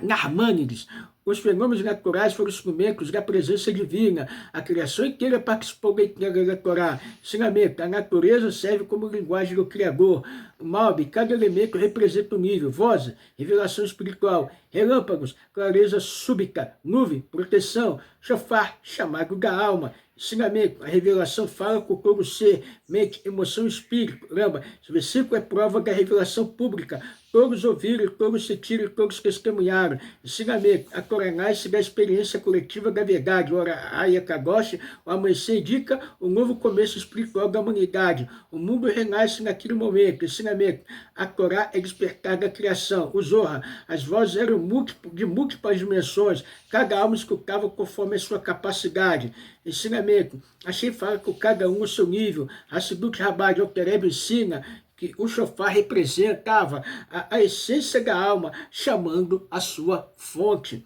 Narmânides. Os fenômenos naturais foram instrumentos da presença divina. A criação inteira participou da entrega da Torá. Ensinamento. A natureza serve como linguagem do Criador. Malbe, cada elemento representa um nível. Voz, revelação espiritual. Relâmpagos, clareza súbita. Nuvem, proteção. Shofar, chamado da alma. Ensinamento, a revelação fala com todo ser, mente, emoção e espírito. Lembra, esse versículo é prova da revelação pública. Todos ouviram, todos sentiram, todos testemunharam. Ensinamento, a Torá nasce da experiência coletiva da verdade. Ora, Aya Kadosh, o amanhecer indica o novo começo espiritual da humanidade. O mundo renasce naquele momento. Ensinamento, a Torá é despertar da criação. O Zohar, as vozes eram de múltiplas dimensões. Cada alma escutava conforme a sua capacidade. Ensinamento, Hashem fala com cada um o seu nível. Hasdrut Rabbah, o Quereb ensina que o shofar representava a essência da alma, chamando a sua fonte.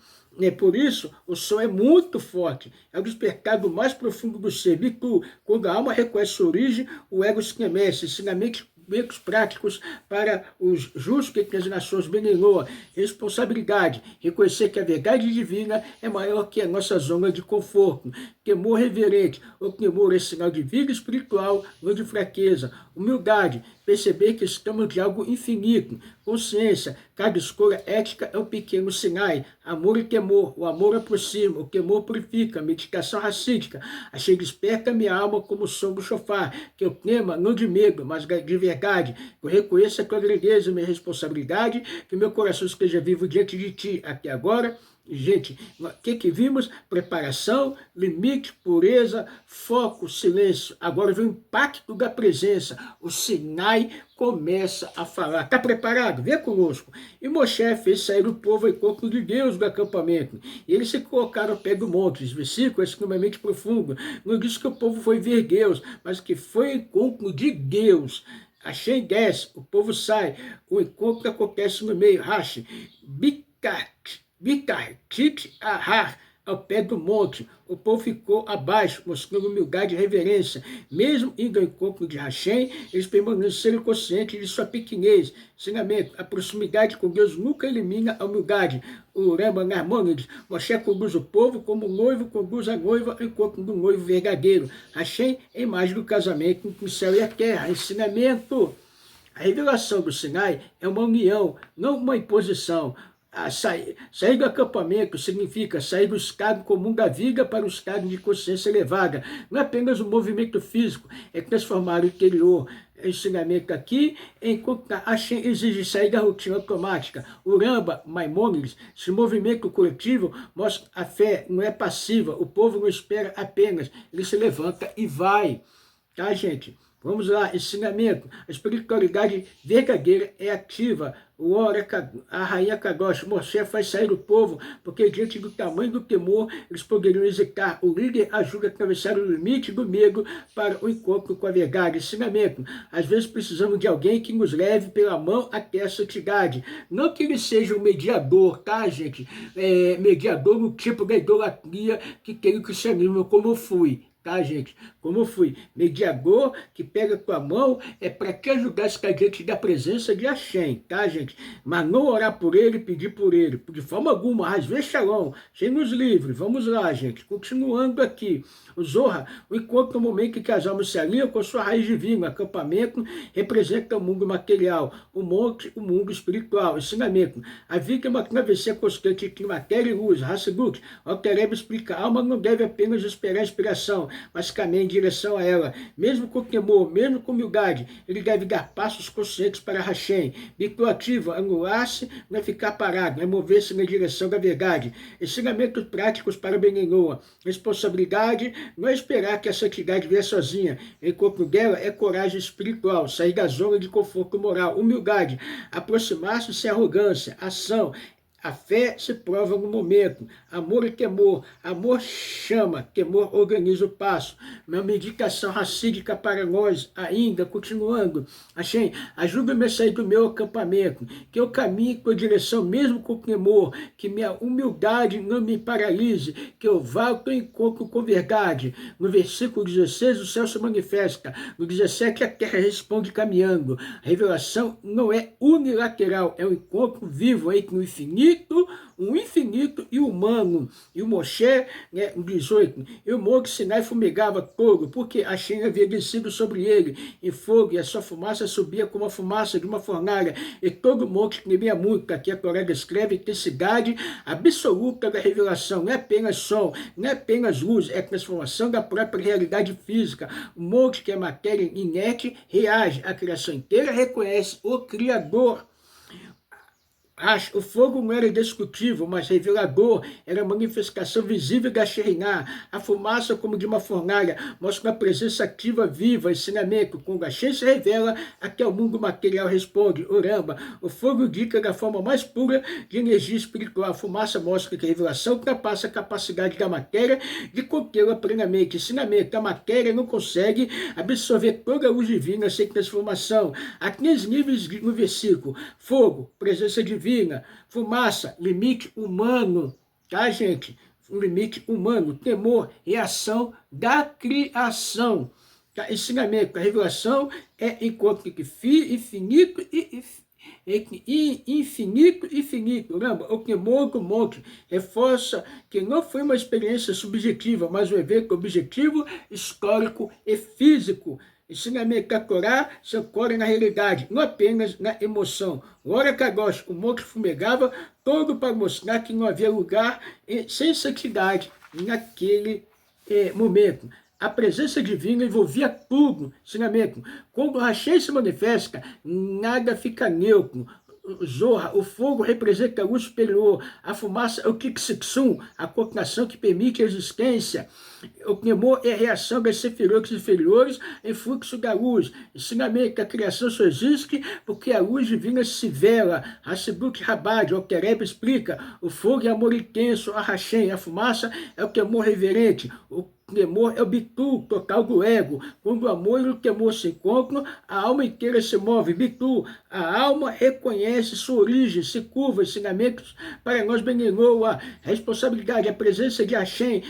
Por isso, o som é muito forte. É o despertar do mais profundo do ser. Bitu, quando a alma reconhece sua origem, o ego se estremece. Ensinamentos práticos para os justos que as nações benelou. Responsabilidade, reconhecer que a verdade divina é maior que a nossa zona de conforto. Temor reverente, o temor é sinal de vida espiritual, não de fraqueza. Humildade, perceber que estamos de algo infinito. Consciência, cada escolha ética é um pequeno sinal. Amor e temor, o amor aproxima, o temor purifica. Meditação racídica, achei desperta minha alma como o som do shofar, que eu tema não de medo, mas de verdade. Eu reconheço a tua grandeza e minha responsabilidade, que meu coração esteja vivo diante de ti. Até agora, gente, o que vimos? Preparação, limite, pureza, foco, silêncio. Agora vem o impacto da presença. O Sinai começa a falar. Está preparado? Vem conosco. E Moshe fez sair o povo ao encontro de Deus do acampamento. E eles se colocaram ao pé do monte. Esse versículo é extremamente profundo. Não diz que o povo foi ver Deus, mas que foi ao encontro de Deus. Hashem desce, o povo sai. O encontro acontece no meio. Rashi, Bitartit Ahar, ao pé do monte. O povo ficou abaixo, mostrando humildade e reverência. Mesmo indo ao encontro de Hashem, eles permaneceram conscientes de sua pequenez. Ensinamento, a proximidade com Deus nunca elimina a humildade. O Rambam Narmônides, Moshe conduz o povo como o noivo conduz a noiva ao encontro do noivo verdadeiro. Hashem é a imagem do casamento entre o céu e a terra. Ensinamento, a revelação do Sinai é uma união, não uma imposição. Sair do acampamento significa sair do estado comum da vida para o estado de consciência elevada. Não é apenas um movimento físico, é transformar o interior. Ensinamento aqui, enquanto a Hashem exige sair da rotina automática. O Ramba, Maimônides, esse movimento coletivo mostra a fé não é passiva, o povo não espera apenas, ele se levanta e vai. Tá, gente? Vamos lá, ensinamento. A espiritualidade verdadeira é ativa. A rainha Kadosh, Moshe faz sair o povo, porque diante do tamanho do temor, eles poderiam hesitar. O líder ajuda a atravessar o limite do medo para o encontro com a verdade. Ensinamento. Às vezes precisamos de alguém que nos leve pela mão até a santidade. Não que ele seja um mediador, tá, gente? Mediador no tipo da idolatria que tem o cristianismo, como eu fui. Tá, gente? Como eu fui mediador que pega com a mão, é para que ajudasse com a gente da presença de Hashem, tá, gente? Mas não orar por ele, pedir por ele, de forma alguma, às vezes shalom, Hashem nos livre. Vamos lá, gente, continuando aqui. O Zohar, o encontro no momento em que as almas se alinham com sua raiz divina. O acampamento representa o mundo material, o monte, o mundo espiritual. Ensinamento, a vida é uma travessia constante entre matéria e luz. Hassidut, o Alter explica, a alma não deve apenas esperar a inspiração, mas caminha em direção a ela. Mesmo com temor, mesmo com humildade, ele deve dar passos conscientes para Hashem. Virtuativa, anular-se, não é ficar parado, é mover-se na direção da verdade. Ensinamentos práticos para Benenoa. Responsabilidade não é esperar que a santidade venha sozinha. O encontro dela é coragem espiritual, sair da zona de conforto moral. Humildade, aproximar-se sem arrogância. Ação, a fé se prova no momento. Amor e temor. Amor chama, temor organiza o passo. Uma meditação racídica para nós, ainda, continuando. Hashem, ajuda-me a sair do meu acampamento, que eu caminhe com a direção mesmo com temor, que minha humildade não me paralise, que eu vá ao teu encontro com verdade. No versículo 16, o céu se manifesta. No 17, a terra responde caminhando. A revelação não é unilateral, é um encontro vivo entre o infinito e o humano. E o Moshe, né, 18, e o monte Sinai fumegava todo, porque Hashem havia descido sobre ele em fogo, e a sua fumaça subia como a fumaça de uma fornalha, e todo o monte tremia muito. Aqui a Torá descreve a intensidade absoluta da revelação. Não é apenas som, não é apenas luz, é a transformação da própria realidade física. O monte, que é matéria inerte, reage. A criação inteira reconhece o Criador. O fogo não era indiscutível, mas revelador, era a manifestação visível da Shekhinah. A fumaça, como de uma fornalha, mostra uma presença ativa, viva, ensinamento. Quando a Shem se revela, até o mundo material responde. Oramba, o fogo indica da forma mais pura de energia espiritual. A fumaça mostra que a revelação ultrapassa a capacidade da matéria de contê-la plenamente. Ensinamento, a matéria não consegue absorver toda a luz divina sem transformação. Há 15 níveis no versículo. Fogo, presença divina. Fumaça, limite humano, tá, gente? Um limite humano. Temor, reação da criação. Tá? Ensinamento, a revelação é encontro entre infinito e finito. Lembra? O temor do monte reforça que não foi uma experiência subjetiva, mas um evento objetivo, histórico e físico. Ensinamento da Torá se ancora na realidade, não apenas na emoção. Ora Kadosh, o monte fumegava todo para mostrar que não havia lugar sem santidade naquele momento. A presença divina envolvia tudo. Ensinamento. Quando o Hashem se manifesta, nada fica neutro. Zohar, o fogo representa a luz superior, a fumaça é o Kiksitsum, a combinação que permite a existência. O temor é a reação das sefirot inferiores em fluxo da luz. Ensinamento que a criação só existe porque a luz divina se vela. Hassidut Rabad, o Alter explica, o fogo é amor intenso a Hashem, a fumaça é o temor reverente. O temor é o bitu total do ego. Quando o amor e o temor se encontram, a alma inteira se move. Bitu, a alma reconhece sua origem, se curva. Ensinamentos para nós Benenoa. Responsabilidade, a presença de Hashem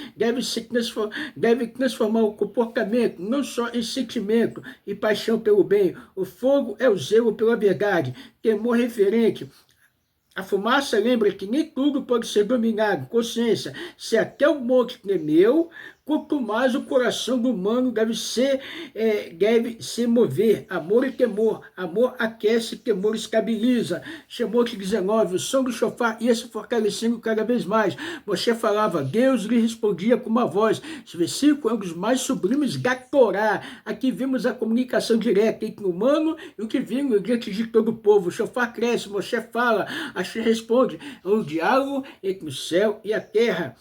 deve transformar o comportamento, não só em sentimento e paixão pelo bem. O fogo é o zelo pela verdade. Temor referente. A fumaça lembra que nem tudo pode ser dominado. Consciência, se até o monte tremeu, quanto mais o coração do humano deve se mover. Amor e temor. Amor aquece, temor estabiliza. Shemot 19, o som do shofar ia se fortalecendo cada vez mais. Moshe falava, Deus lhe respondia com uma voz. Esse versículo é um dos mais sublimes da Torá. Aqui vimos a comunicação direta entre o humano e o que vinha diante de todo o povo. O shofar cresce, Moshe fala, Hashem responde. É um diálogo entre o céu e a terra.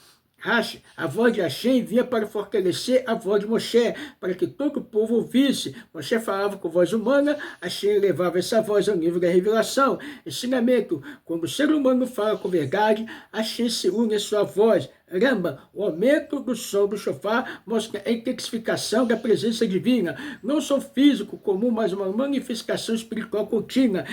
A voz de Hashem vinha para fortalecer a voz de Moshe, para que todo o povo ouvisse. Moshe falava com voz humana, Hashem levava essa voz ao nível da revelação. Ensinamento, quando o ser humano fala com verdade, Hashem se une à sua voz. Ramba, o aumento do som do shofar mostra a intensificação da presença divina. Não som físico comum, mas uma manifestação espiritual contínua.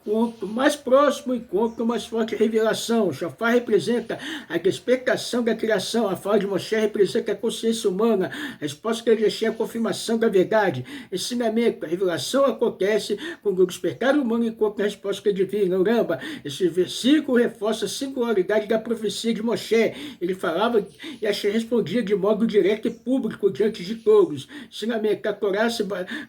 Quanto mais próximo encontro, mais forte revelação. O shofar representa a despertação da criação. A fala de Moshe representa a consciência humana. A resposta de Hashem é a confirmação da verdade. Ensinamento. A revelação acontece quando o despertar humano encontra a resposta divina. Uramba. Esse versículo reforça a singularidade da profecia de Moshe. Ele falava e Hashem respondia de modo direto e público diante de todos. Ensinamento. A Torá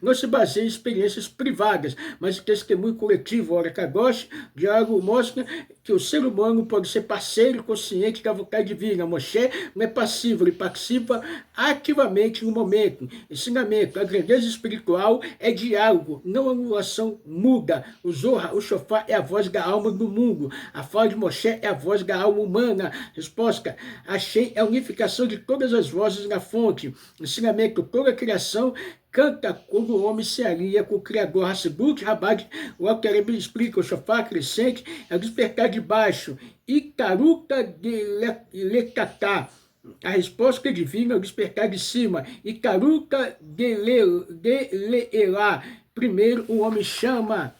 não se baseia em experiências privadas, mas em testemunho coletivo. Kadosh, o diálogo mostra que o ser humano pode ser parceiro consciente da vontade divina. Moshe não é passivo, ele participa ativamente no momento. Ensinamento, a grandeza espiritual é diálogo, não anulação muda. O Zohar, o shofar é a voz da alma do mundo. A fala de Moshe é a voz da alma humana. Resposta, Hashem é a unificação de todas as vozes na fonte. Ensinamento, toda a criação canta quando o homem se alinha com o Criador. Hassidut, Rabad, o Alter explica, o shofar crescente é o despertar de baixo. Ikaruta de lekatá, a resposta divina é o despertar de cima. Ikaruta de leelá, primeiro o homem chama,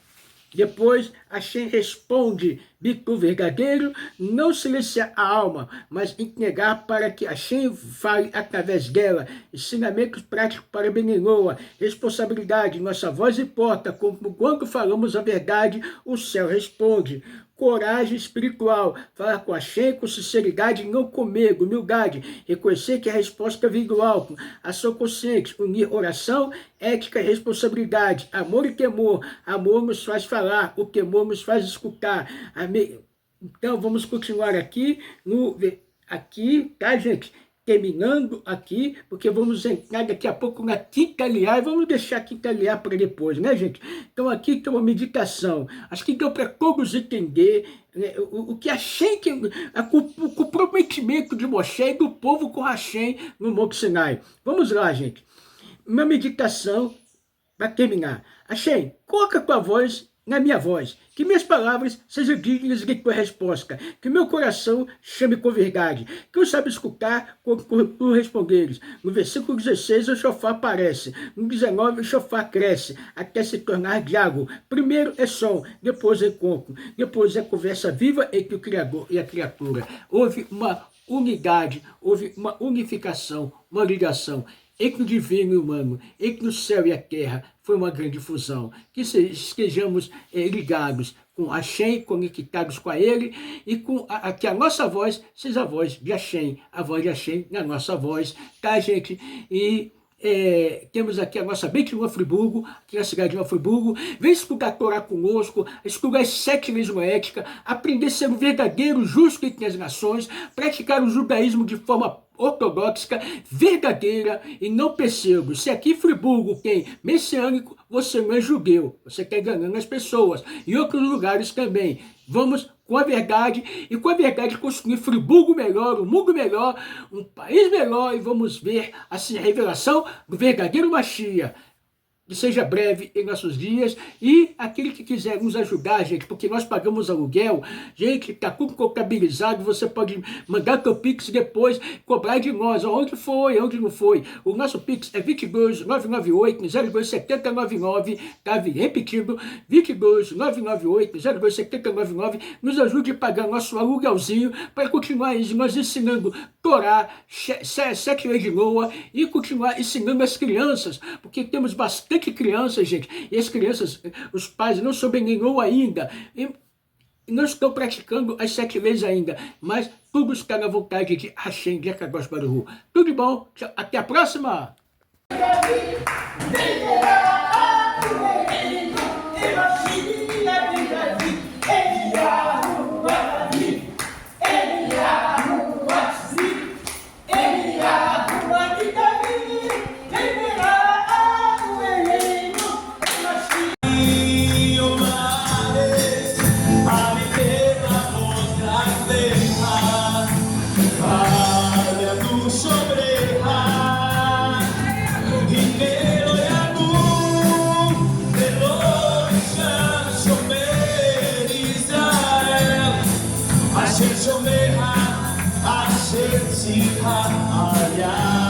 depois Hashem responde. Bitu verdadeiro, não silenciar a alma, mas entregar para que Hashem fale através dela. Ensinamentos práticos para Beninoa. Responsabilidade, nossa voz importa, como quando falamos a verdade, o céu responde. Coragem espiritual, falar com Hashem com sinceridade, não com medo, humildade, reconhecer que a resposta vem do alto, ação consciente, unir oração, ética e responsabilidade, amor e temor. Amor nos faz falar, o temor nos faz escutar. Então vamos continuar aqui, tá, gente? Terminando aqui, porque vamos entrar daqui a pouco na quinta liá, e vamos deixar a quinta liá para depois, né, gente? Então aqui tem uma meditação, acho que deu para todos entender, né, o que Hashem, o comprometimento de Moshe e do povo com Hashem no Monte Sinai. Vamos lá, gente. Uma meditação para terminar. Hashem, coloca a tua voz na minha voz, que minhas palavras sejam dignas de tua resposta, que meu coração chame com verdade, que eu saiba escutar quando tu responderes. No versículo 16 o shofar aparece, no 19 o shofar cresce, até se tornar diálogo. Primeiro é som, depois é encontro, depois é conversa viva entre o Criador e a criatura. Houve uma unidade, houve uma unificação, uma ligação entre o divino e o humano, entre o céu e a terra. Foi uma grande fusão. Que estejamos ligados com Hashem, conectados com Ele, e que a nossa voz seja a voz de Hashem, a voz de Hashem na nossa voz, tá, gente? E temos aqui a nossa Beit Milá Friburgo, aqui na cidade de Milá Friburgo. Vem estudar a Torá conosco, estudar as 7 leis noéticas, aprender a ser um verdadeiro justo entre as nações, praticar o judaísmo de forma ortodoxa, verdadeira e não pseudo. Se aqui em Friburgo tem messiânico, você não é judeu, você está enganando as pessoas. Em outros lugares também. Vamos com a verdade, e com a verdade construir Friburgo melhor, um mundo melhor, um país melhor, e vamos ver assim a revelação do verdadeiro Mashiach. Que seja breve em nossos dias, e aquele que quiser nos ajudar, gente, porque nós pagamos aluguel, gente, está tudo contabilizado, você pode mandar teu Pix depois, cobrar de nós, onde foi, onde não foi. O nosso Pix é 22-998-027099, tá repetindo, 22-998-027099, nos ajude a pagar nosso aluguelzinho, para continuar nós ensinando Torá, 7 leis de Noa, e continuar ensinando as crianças, porque temos bastante crianças, gente, e as crianças, os pais não souberam ainda, e não estão praticando as 7 leis ainda, mas por buscar a vontade de Hashem de Akadosh Baruch Hu. Tudo de bom, tchau, até a próxima! Hashem Shomecha, Hashem Tzidcha, Aliyah.